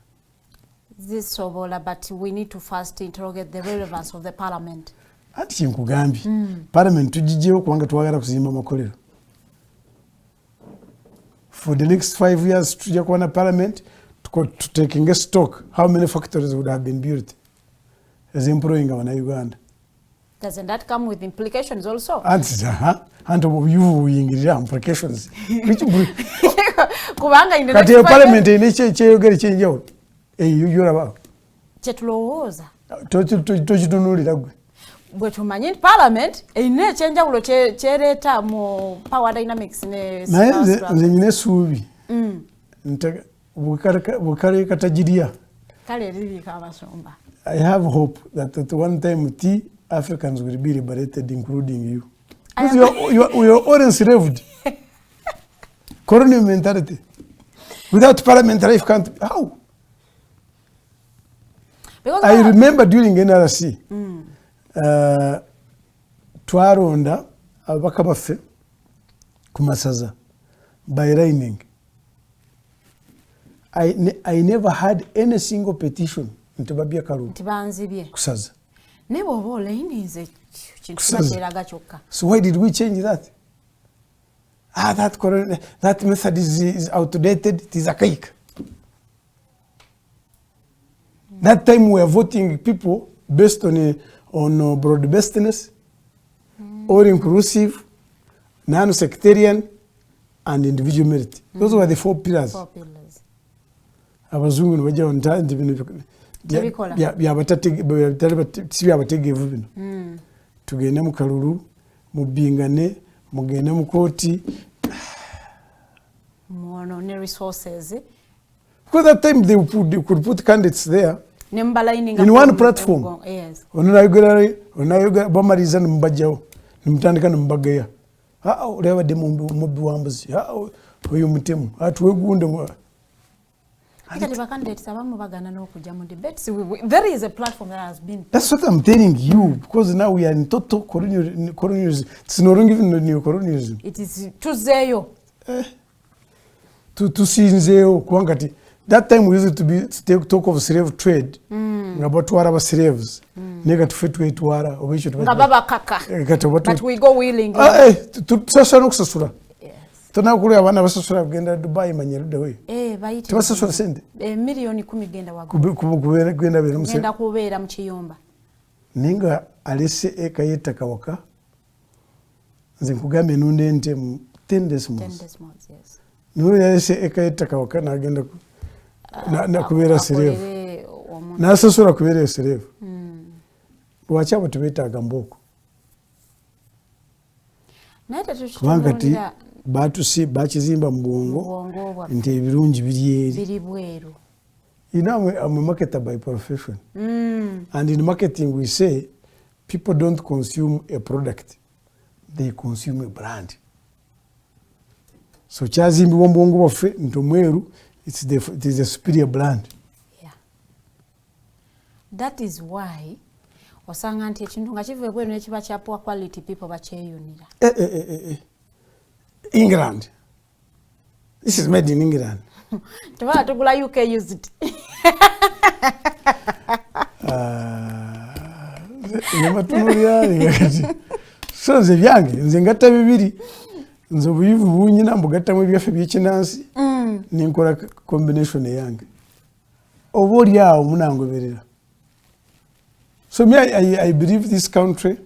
zisobola but we need to first interrogate the relevance of the parliament anti kyenkugambye parliament tugijjewo kubanga twagala kuzimba amakolero for the next 5 years tujja kuba na parliament to taking a stock how many factories would have been built as employing our Uganda. Doesn't that come with implications also? And you implications. Kubanga in the next parliament in each change you're about. Chetulowooza. Tokitunulira gwe. Bwe tumanyi parliament eyina ekyenjawulo kyereeta mu power dynamics ne nze nyina essuubi bukale katagiria kale lirika abasumba. I have hope that at one time Africans will be liberated, including you. Because you are all enslaved. Colonial mentality. Without parliament, life can't. How? Because I remember during NRC, twaronda ababaka baffe ku masaza by raining. I never had any single petition into Babia Karu. Kusaza. So why did we change that? That method is outdated. It is archaic. That time we were voting people based on broad-basedness, all inclusive, non-sectarian, and individual merit. Those were the 4 pillars. Abazungu nibajja ntandi bino byabategeevu bino tugende mu kalulu mubbingane mugende mu kooti ne resources because that time they could put candidates there in one platform. Yes. Onayogera bamaliza nemubajjawo nemutandika nemubagaya olabadde mubbi wambuzi oyo mutemu atuwegunde. There is a platform that has been. That's what I'm telling you, because now we are in total colonialism. It's no longer even neo-colonialism. It is tuzeyo. Tusinzeyo kwangati. That time we used to talk of slave trade. About twara slaves. Nega tufe twara obisho ngababa kaka. But we go willingly. Tusasa nokusasula. Yes. tonakulya abaana basasula kugenda Dubai manyeruddewe bayite tebasasula sente milioni 10 genda waggulu genda kubeera mu kiyumba ninga alese eka yettaka waka nze nkugambye nunda ente mu 10 decimals nuyo yalese eka yettaka waka nagenda kubeera serevu nasasula kubeera serevu lwaki abo tebeetaaga mbooko kubanga ti bakizimba mu bwongo nti ebirungi biri bweru. You know, I'm a marketer by profession. And in marketing we say people don't consume a product, they consume a brand. So kyazimbibwa mu bwongo bwaffe nti omweru it is a superior brand. Yeah. That is why osanga nti ekintu nga kivuye bweru nekiba kya poor quality people bakyeyunira. England. This is made in England. Tubala tugula UK used. So nze byange nze ngatta bibiri nze obuyivu bunyina mbugattamu ebyaffe byekinansi ninkola combination eyange oba oli awo munangoberera. So me I believe this country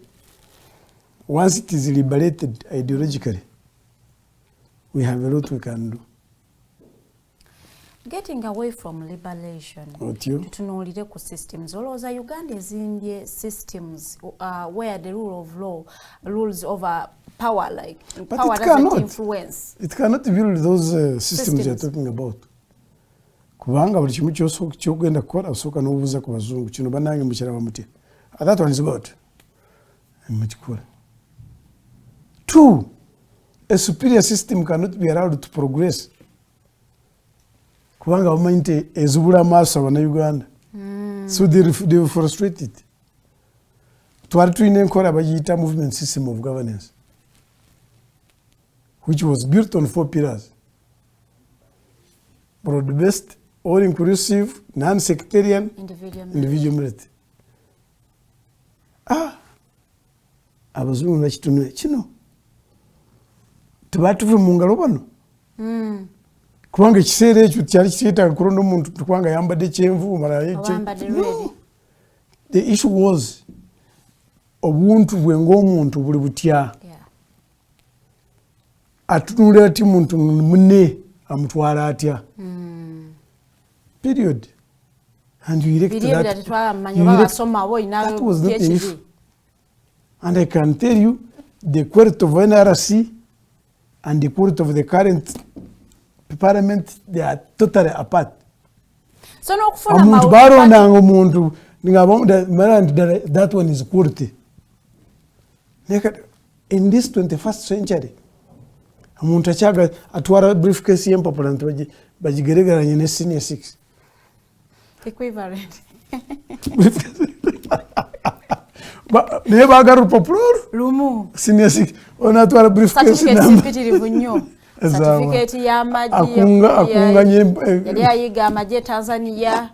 once it is liberated ideologically we have a lot we can do. Getting away from liberation, tutunuulire ku systems. Olowooza Uganda ezimbye systems where the rule of law rules over power, like but power doesn't influence. It cannot build those systems you're talking about. Kubanga buli kimu kyogenda kukola osooka n'obuuza ku bazungu kino bannange mukiraba mutya. That one is God. Mukikola. 2. A superior system cannot be allowed to progress. Kubanga bamanyi nti ezibula amaaso abannayuganda. So they were frustrated. Twali tulina enkola bagiyita movement system of governance, which was built on 4 pillars. Broad-based, all-inclusive, non-sectarian, individuality. Abazungu bakitunula kino. Tebatuve mu ngalo bano. Kubanga ekiseera ekyo kyali kiseetaaga kulonda omuntu tukubanga yambadde kyenvu mala the issue was obuntu bwe ng'omuntu buli butya atunulira ati muntu munne amutwala atya period. And you elect that was not the issue. And I can tell you the quality of NRC and the quality of the current parliament, they are totally apart. So no omuntu that one is quality. In this 21st century, omuntu akyaga atwara briefcase y'empapula nti bagigeregeranye ne senior 6. Equivalent. Naye baagala urupapula lumu senior 6 onatwara briefcase nnyo. Certificate ya maji yali ayiga amaje Tanzania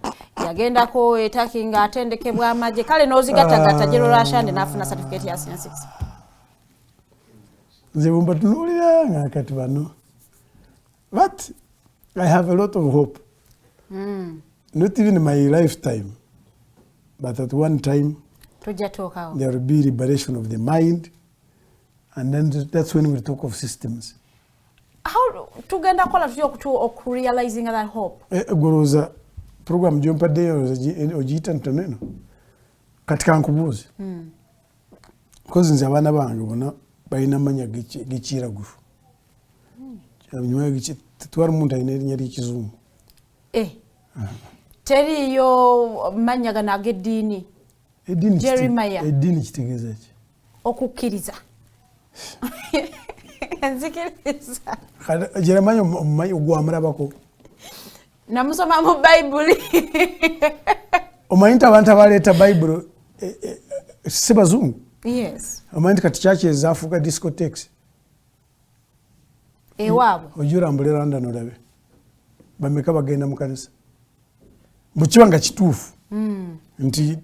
yagendako etakinga atendekebwa amaje kale nozigatagata jero rashande nafuna certificate ya senior 6. Nze bumba tunulira ngakati bano. But I have a lot of hope. Not even in my lifetime, but at one time there will be liberation of the mind, and then that's when we talk of systems. How tugenda kola tuyo realizing that hope? Goroza program jompadde ogiyita ntoneno katika nkubuuze. Because nze abaana bange bona balina manya g'ekiragufu. Tetwali muntu alina erinnya ly'ekizungu. Teriyo manya gano ag'eddiini. Jeremiah. Eddiini kitegeeza ki? Okukkiriza. Nzikiriza. Jeremiah gwamulabako. Namusoma mu Bayibuli. Omanyi nti abantu abaleeta Bayibuli si bazungu. Yes. Omanyi nti kati church ezaafuuka discotheques. Ewaabwe. Ojula mbule London olabe. Bameka bagenda mu kanisa. Mukiba nga kituufu. Nti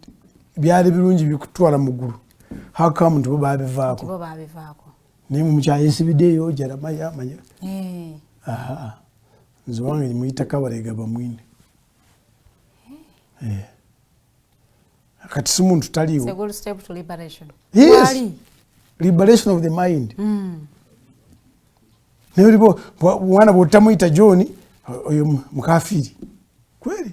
byali birungi bikutwala mu ggulu. How come nti bo baabivaako? naye mumukyalo yesibiddeeyo jaramaya amanya Eh. nze wange muyita Kabalega Bamwine. Kati si muntu It's a taliiwo. good step to liberation. Yes. Wali. Liberation of the mind. Naye olibo mwana bw'otamuyita John oyo mukafiri. Kweli?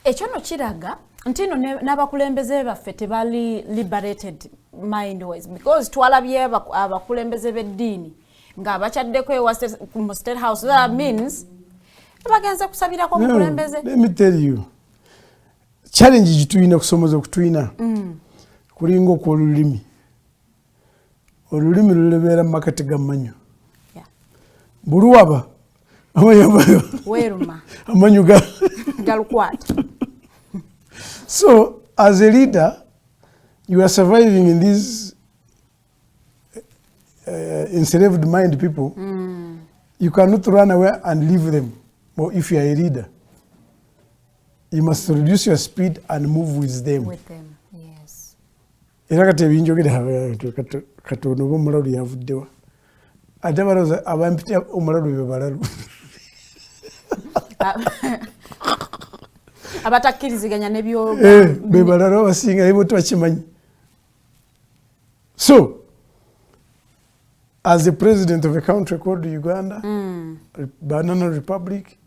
Ekyo no kiraga nti nno n'abakulembeze baffe tebali liberated mind wise because twalabye abakulembeze b'eddiini ng'abakyaddeko ewa mu state house that means bagenze kusabirako omukulembeze. Let me tell you. Challenge gituyina kusomoza okutuyina. Kulinga okw'olulimi. Olulimi lulebeera mu makati ga mmanyu. Buluwaba Weruma. amanyu Galukwata. So, as a leader, you are surviving in these enslaved mind people. You cannot run away and leave them. But if you are a leader, you must reduce your speed and move with them. With them, yes. Era kati ebinjogera Katonda oba omulalu yavuddewa. Ate balowooza abampita omulalu be balalu. Abatakkiriziganya nebyo be balalu abasinga ebo tebakimanyi. So, as the president of a country called Uganda, Banana Republic,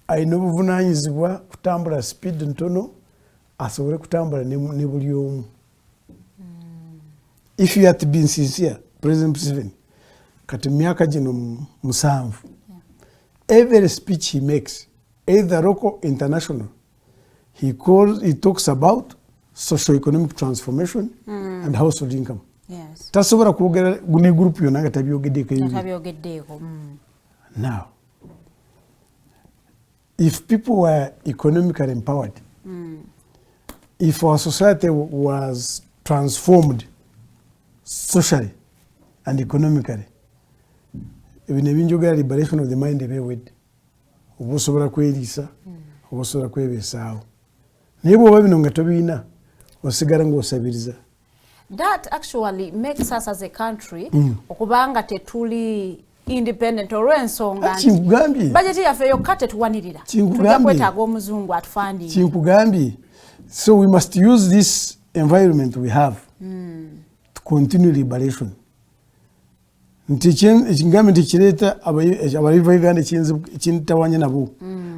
alina obuvunaanyizibwa kutambula speed ntono asobole kutambula ne buli omu. If you had been sincere, President Museveni, kati myaka gino 7, every speech he makes, either local or international, he talks about socio-economic transformation and household income. Yes. Tasobola kwogera ne group yonna nga tabyogeddeeko. Tabyogeddeeko. Now, if people were economically empowered, if our society was transformed socially and economically, ebino ebinjogera liberation of the mind ebewedde. Oba osobola kweriisa, oba osobola kwebeesaawo. Naye bw'oba bino nga tobiina, osigala ng'osabiriza. That actually makes us as a country okubanga tetuli independent olw'ensonga nti budget yaffe yokka tetuwanirira. Tujja kwetaaga omuzungu atufandire. Kinkugambye. So we must use this environment we have to continue liberation. Nti ekingambe nti kireeta abali ba Uganda ekintawanya nabo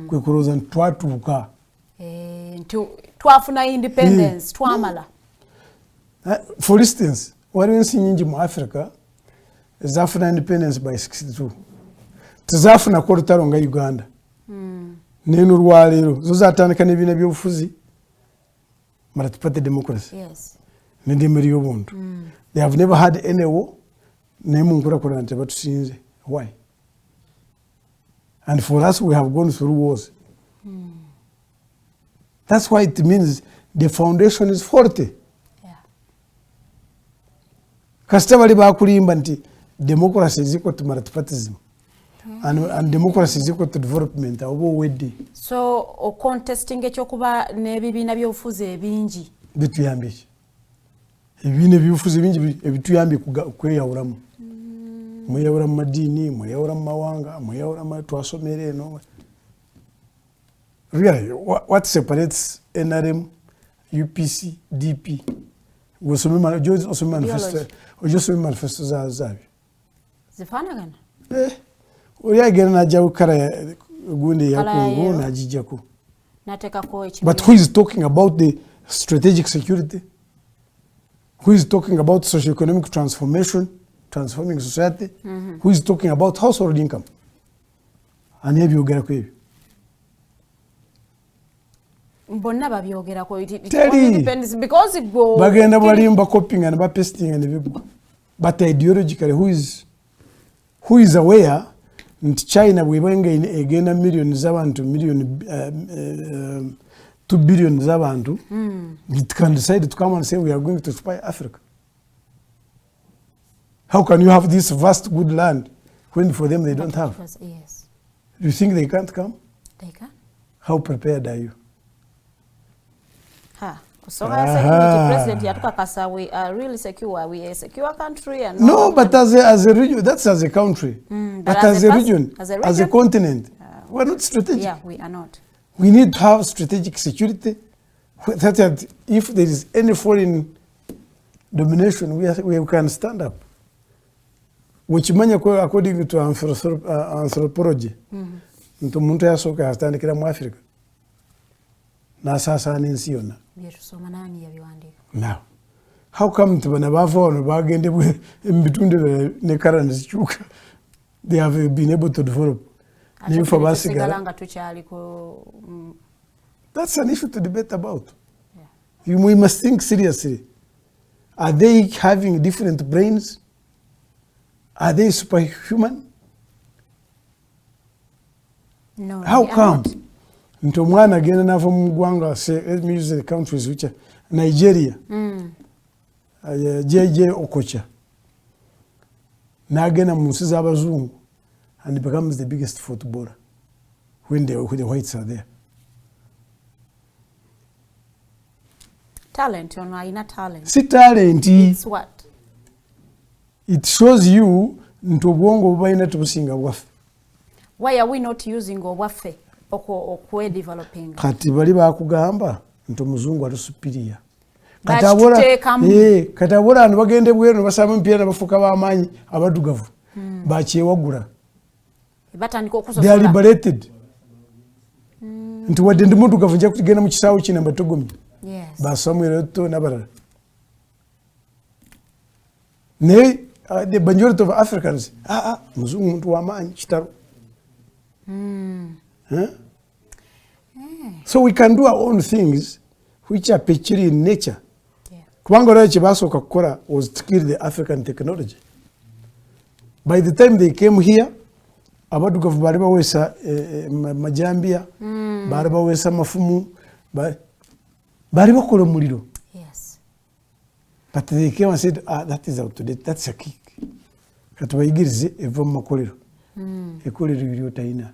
kwe kulowooza nti twatuuka. Twafuna independence, twamala. For instance, waliwo ensi nyingi mu Africa ezaafuna independence by 62. Tezaafunako olutalo nga Uganda. N'eno olwaleero zo zaatandika n'ebibiina by'obufuzi mara tupate democracy. Yes. N'eddembe ly'obuntu. They have never had any war. Naye mu nkulakulana tebatusinze. Why? And for us, we have gone through wars. That's why it means the foundation is faulty. Kasita bali bakulimba nti democracy is equal to multipartyism and democracy is equal to development oba owedde. So contesting ekyokuba n'ebibiina by'obufuzi ebingi bituyambye ki? Ebibiina by'obufuzi bingi ebituyambye kweyawulamu. Mweyawula mu madiini, mweyawula mu mawanga, mweyawula mu twasomera eno. Really, what separates NRM, UPC, DP? Osome manifesto zaabyo. Zifaanagana? Oli agenda n'ajjawo kala gundi eyakungu n'agijjako. N'ateekako ekimu. But who is talking about the strategic security? Who is talking about socio-economic transformation, transforming society? Who is talking about household income? Ani ebyogerako ebyo? Bonna babyogerako because bagenda balimba copying and pasting and people. But ideologically, who is aware nti China bwebanga egenda million z'abantu 2 billion z'abantu, it can decide to come and say we are going to spy Africa. How can you have this vast good land when for them they don't have? Yes. Do you think they can't come? They can. How prepared are you? So as security president yatukakasa we are really secure, we are a secure country and no, but as a region, that's as a country. But as a region, as a continent, we're not strategic. Yeah, we are not. We need to have strategic security. That if there is any foreign domination, we can stand up. Which according to anthropology, into muntu yasoka yatandikira mu Africa. Nasasa n'ensi yonna. Now, how come tubana bavona bagende mbitunde ne current zichuka? They have been able to develop. That's an issue to debate about. Yeah. We must think seriously. Are they having different brains? Are they superhuman? No. How come? Nto mwana agenda nava mu ggwanga, let me use the countries which are Nigeria. Okocha. N'agenda mu nsi z'abazungu and becomes the biggest footballer when the whites are there. Talent, ina talent. See talent. It's what? It shows you nto bwongo bubaina tubusinga bwaffe. Why are we not using obwaffe okwe developing? Kati bali bakugamba nto muzungu ali superior. Katabora anu bagende bwero basaba mpira bafuka b'amanyi abadugavu. Bakyewagula. They are liberated. Nti wadde ndi mudugavu nja kugenda mu kisaawe kino mbatogomye. Yes. Basomwera to nabarala. The majority of Africans, muzungu muntu w'amaanyi kitaro. So we can do our own things which are peculiar in nature. Kubanga olwo kyebasooka kukola was to kill the African technology. By the time they came here, abadugavu bali baweesa majambia, bali baweesa mafumu, bali bakola omuliro. Yes. But they came and said, that is out to date, that's a kick. Kati bayigirize eva mu makolero. Ekolero ly'otayina.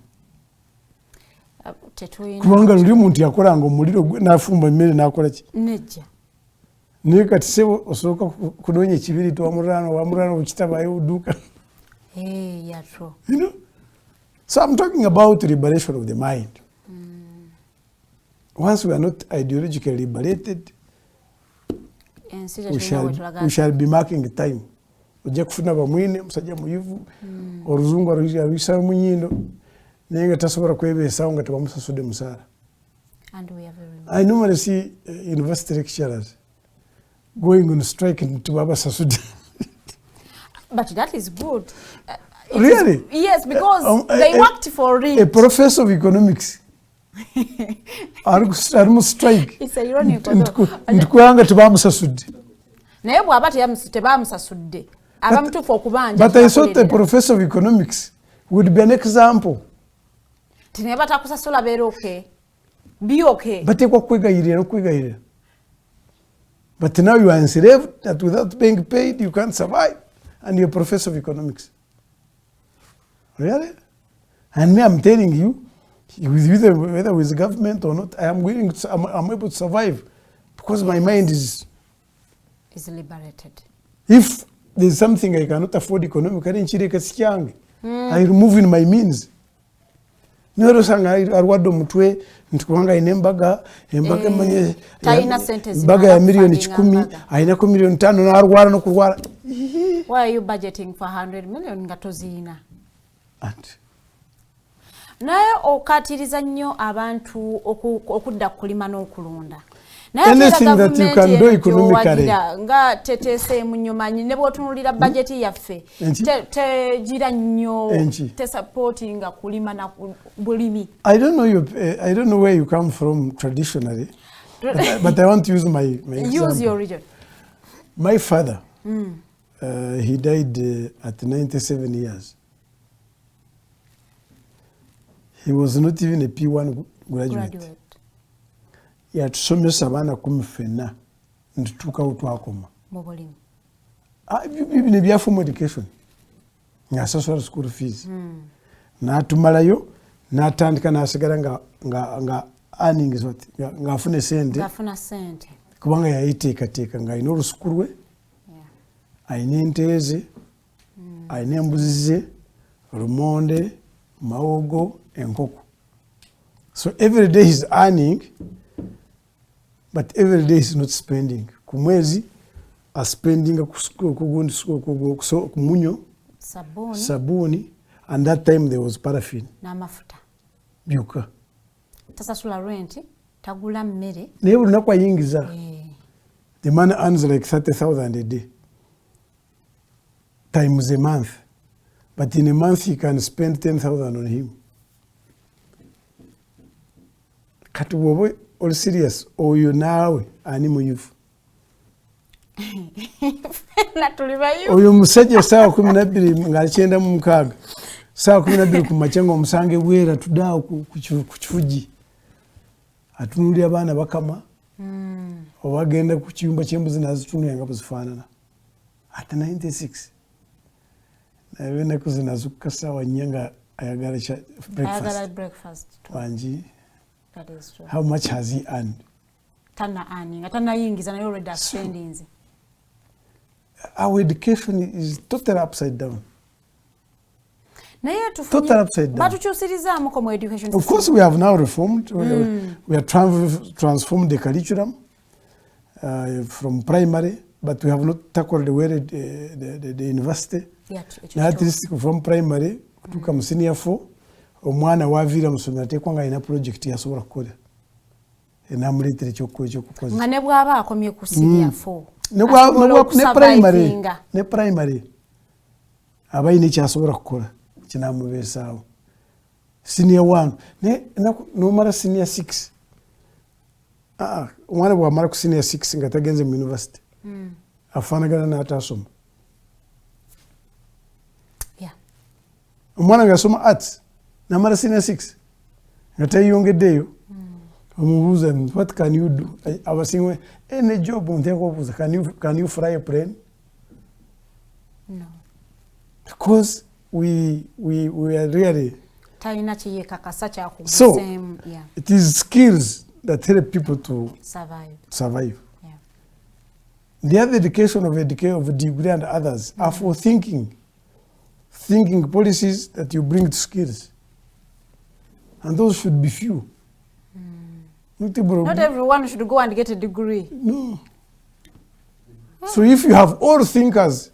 Kubanga luli muntu yakolanga omuliro n'afumba emmere n'akola ki? Nejja. Naye kati sebo osooka kunoonya ekibiriiti wamulwana bwekitabayo odduuka. Yeah, true. You know? So I'm talking about liberation of the mind. Once we are not ideologically liberated, we shall be marking time. Ojja kufuna bamwine musajja muyivu oluzungu aluyisa mu nnyindo naye nga tasobola kwebeesawo nga tebamusasudde musaala. I normally see university lecturers going on strike nti babasasudde. But that is good. Really? Yes, because they worked for it. A professor of economics ari mu strike. It's ironic. Ndikuyanga tebamusasudde. Naye bw'aba tebamusasudde. But I thought a professor of economics would be an example. Be okay. But now you are enslaved that without being paid you can't survive, and you're a professor of economics. Really? And me, I'm telling you, whether with the government or not, I'm able to survive because my mind is liberated. If there's something I cannot afford economically, I remove in my means. Nero sanga arwado mutwe ntukubanga inembaga manye baga ya milioni 10 aina ko milioni 5 na arwara no kurwara. Why are you budgeting for 100 million ngatozina? Naye okatiriza nnyo abantu okudda kulima n'okulunda. Anything that you can do economically. Nga tetese munyomanyi ne bwotunulira budget yaffe gira nnyo te supporting kulima na bulimi. I don't know where you come from traditionally, but I want to use my example. Use your region. My father, he died at 97 years. He was not even a P1 graduate. Yatusomesa abaana 10 nitutuukawo twakoma mu bulimi. Bino ebya formal education ng'asasula school fees. N'atumalayo n'atandika n'asigala nga earnings ng'afuna sente kubanga yayiteekateeka ng'alina olusuku lwe alina ente ze alina embuzi ze lumonde mawogo enkoko. So every day he's earning, but every day he's not spending. Ku mwezi aspendinga ku munyo sabuni, and that time there was paraffin n'amafuta byokka. Tasasula rent, tagula mmere naye buli lunaku ayingiza. The man earns like 30,000 a day times a month, but in a month he can spend 10,000 on him. Kati bw'oba oli serious oyo naawe ani muyufu? Oyo musajja saawa 12 ng'akyenda mu mukaaga, saawa 12 ku makya ng'omusange bwera tudaawo ku kifugi atunuulira abaana bakama oba agenda ku kiyumba ky'embuzi n'azitunulira nga bwezifaanana. Ate 96 naye ennaku zino azukka saawa 4 nga ayagala breakfast. Wangi, how much has he earned? Tanayingiza naye already spendings. Our education is totally upside down. Total upside down. Education. Of course, we have now reformed. We have transformed the curriculum from primary, but we have not tackled the university. Now, at least from primary to come senior 4, omwana wavira musomera ateekwa nga alina project yasobola kukola. Enamuleetera ekyokukola. Nga ne bw'aba akomye ku senior 4. Ne primary aba alina ekyasobola kukola kinamubeesaawo. Senior 1 n'omala senior 6. Omwana bw'amala ku senior 6 nga tagenze mu university afaanagana n'ataasoma. Omwana ng'asoma arts n'amala senior 6 nga tayeyongeddeyo, omubuuza what can you do? Abasinga any job nteeka obuuza can you fly a plane? No. Because we are really so it is skills that help people to survive. The other education of degree and others are for thinking policies that you bring to skills, and those should be few. Not everyone should go and get a degree. No. So if you have all thinkers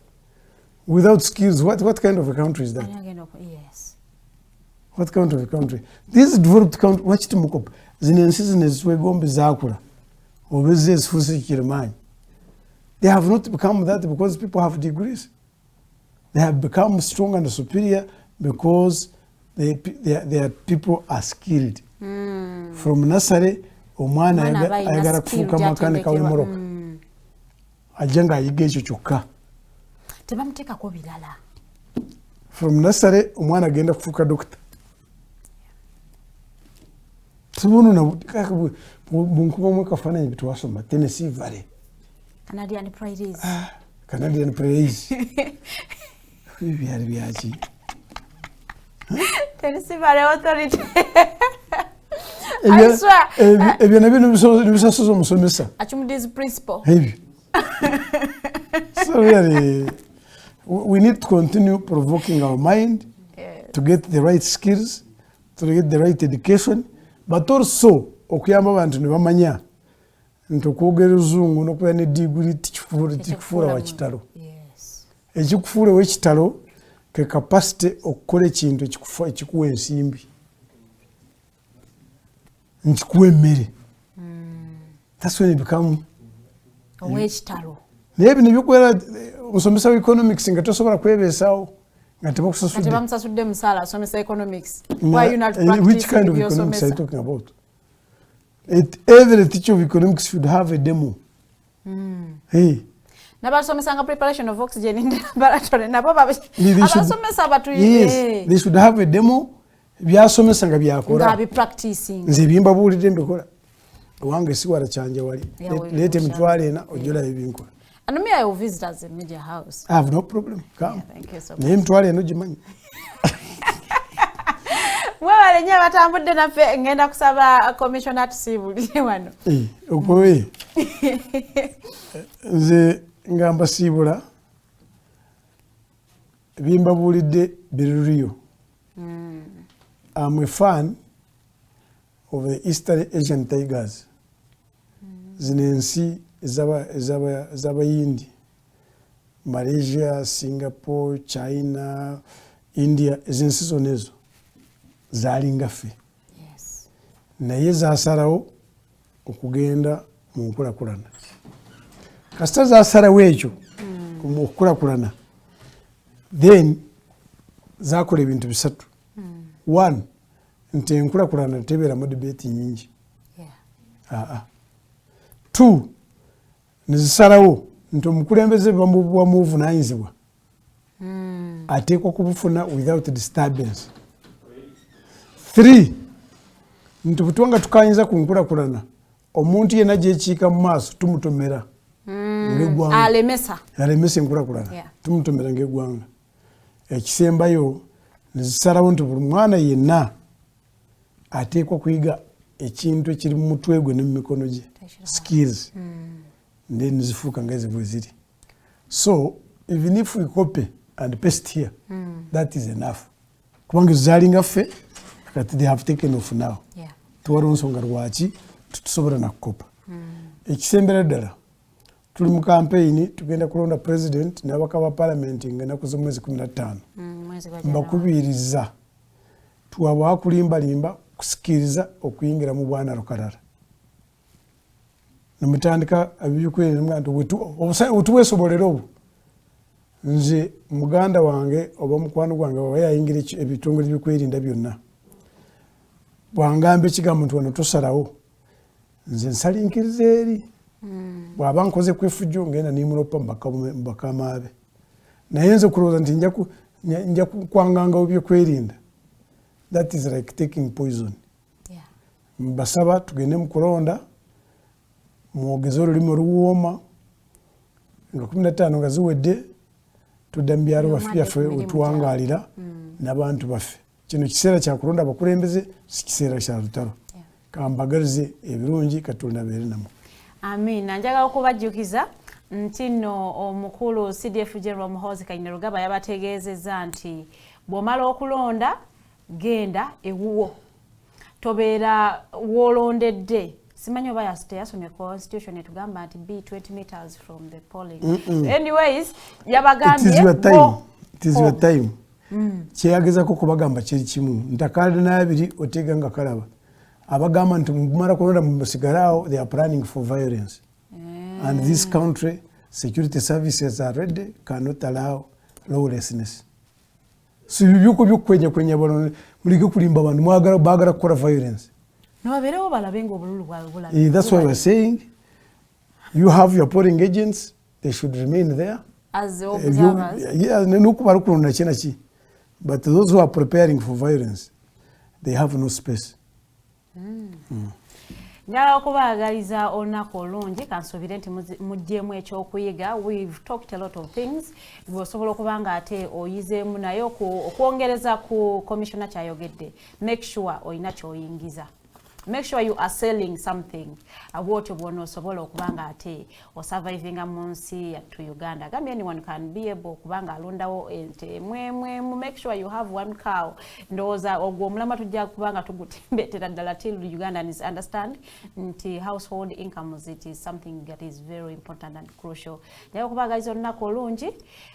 without skills, what kind of a country is that? Yes. What kind of a country? This developed country, watch the mukop. They have not become that because people have degrees. They have become strong and superior because their people are skilled. From nursery, omwana ayagala kufuuka makanika w'emoroka. Ajja ng'ayiga ekyo kyokka. Tebamuteekako birala. From nursery, omwana agenda kufuuka doctor. Tubununa bunkubamu kafaananyi bitwasoma Tennessee Valley. Canadian Prairies. Canadian Prairies. Byali byaki? Tennessee Valley Authority. I swear. Ebyo nabyo nibisasoza omusomesa. Achumudi's principal. So really, we need to continue provoking our mind to get the right skills, to get the right education, but also okuyamba abantu ne bamanya nti okwogera Oluzungu n'okuba ne diguli tikikufuula wa kitalo. Ekikufuula w'ekitalo ke capacity okukola ekintu ekikuwa ensimbi. Nkikuwa emmere. That's when it become ow'ekitalo. Naye bino ebyokubeera omusomesa wa economics nga tosobola kwebeesaawo nga tebakusasudde. Tebamusasudde musaala asomesa economics. Why are you not practicing? Which kind of economics are you talking about? Every teacher of economics should have a demo. Hey. Nabasomesanga preparation of oxygen in the laboratory. Abasomesa abatu. Yes, they should have a demo. Byasomesa nga byakola. Nga bi practicing. Nze bimba buulidde mbikola. Wange si wala kyanja wali. Leete emitwalo ena ojjola ebinkola. And me, I will visit as a media house. I have no problem. Come. Yeah, thank you so much. Naye emitwalo eno gimanyi. Mwebale nnyo abatambudde naffe ngenda kusaba commissioner tusiibulire wano. Okowe. Nze nga mbasiibula bimbabuulidde biruriyo. I'm a fan of the Eastern Asian tigers. Zino ensi ez'abayindi. Malaysia, Singapore, China, India, ezensi zonna ezo zaalinga ffe. Naye zaasalawo okugenda mu nkulakulana. Kasita zaasalawo ekyo mu okukulakulana, then zaakola ebintu bisatu. One, nti enkulakulana tebeeramu debate nyingi. Two, nezisalawo nti omukulembeze bamuvunaanyizibwa ateekwa kubufuna without disturbance. Three, nti butwanga tukanyiza ku nkulakulana omuntu yenna gyekiika mu maaso tumutomera ng'eggwanga. Alemesa enkulakulana tumutomera ng'eggwanga. Ekisembayo nezisalawo nti buli mwana yenna ateekwa kuyiga ekintu ekiri mu mutwe gwe ne mu mikono gye, skills, then nizifuuka nga ezibwe ziri. So even if we copy and paste here, that is enough. Kubanga zaalinga ffe kati they have taken off now. Tuwaliwo nsonga lwaki tusobola na kukopa. Ekisembera ddala tuli mu campaign tugenda kulonda president n'abaka ba parliament ng'ennaku z'omwezi 15. Mbakubiriza tuwaba kulimbalimba kusikiriza okuyingira mu bwana lukalala. Nomutandika abyukwere mwantu wetuwesobolera obwo. Nze muganda wange oba mukwano gwange baba yayingira ebitongole by'okwerinda byonna. Bwangamba ekigambo nti wano tosalawo, nze nsalinkiriza eri. Bw'aba nkoze kwefujjo ngenda nimulopa mbakamaabe. Naye nze kulowooza nti nja kwangangawo byokwerinda. That is like taking poison. Mbasaba tugende mu kulonda, mwogeze olulimi oluwooma, nga 15 nga ziwedde tudda mu byalo byaffe wetuwangaalira n'abantu baffe. Kino kiseera kya kulonda abakulembeze, si kiseera kya lutalo. Kambagalize ebirungi, Katonda abeere nammwe. Amina. Njagala okubajjukiza nti nno omukulu CDF General Muhoozi Kanyarugaba yabategeezezza nti bw'omala okulonda genda ewuwo. Tobeera woolondedde. Simanyi oba yasomye constitution etugamba nti be 20 meters from the polling. Anyways, yabagambye it is your time. Kyeyagezako kubagamba kiri kimu. Ntakale n'abiri oteega nga kalaba. Abagamba nti mumala kulonda musigalaawo, they are planning for violence. And this country, security services are ready, cannot allow lawlessness. So byuko byokwenye bano mulike kulimba abantu mwagala kukola violence. Nababeerewo balabenga obululu bwabwe. That's why we're saying you have your polling agents, they should remain there as observers. Nokubala kulonda kinaki. But those who are preparing for violence, they have no space. Njagala okubaagaliza olunaku olungi kansuubire nti muggyemu ekyokuyiga. We've talked a lot of things. Bw'osobola okuba nga ate oyizeemu naye okwongereza ku commissioner kyayogedde. Make sure olina ky'oyingiza. Make sure you are selling something. Bw'otyo bw'onoosobola okuba nga ate osurvivinga mu nsi yattu Uganda. Agambye anyone can be able okuba nga alondawo ente mwemwemu. Make sure you have one cow. Ndowooza ogwo omulama tujja kuba nga tugutembeetera ddala till Ugandans understand nti household incomes, it is something that is very important and crucial. Njagala okubaagaliza olunaku olungi.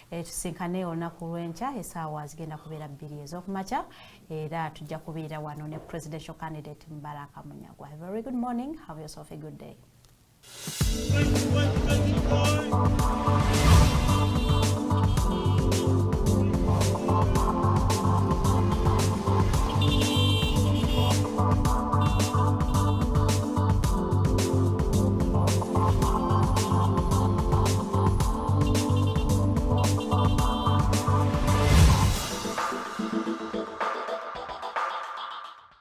Tusinkane olunaku lw'enkya essaawa zigenda kubeera 2 ez'okumakya era tujja kubeera wano ne presidential candidate Mbaraka Munyagwa. Have a very good morning. Have yourself a good day.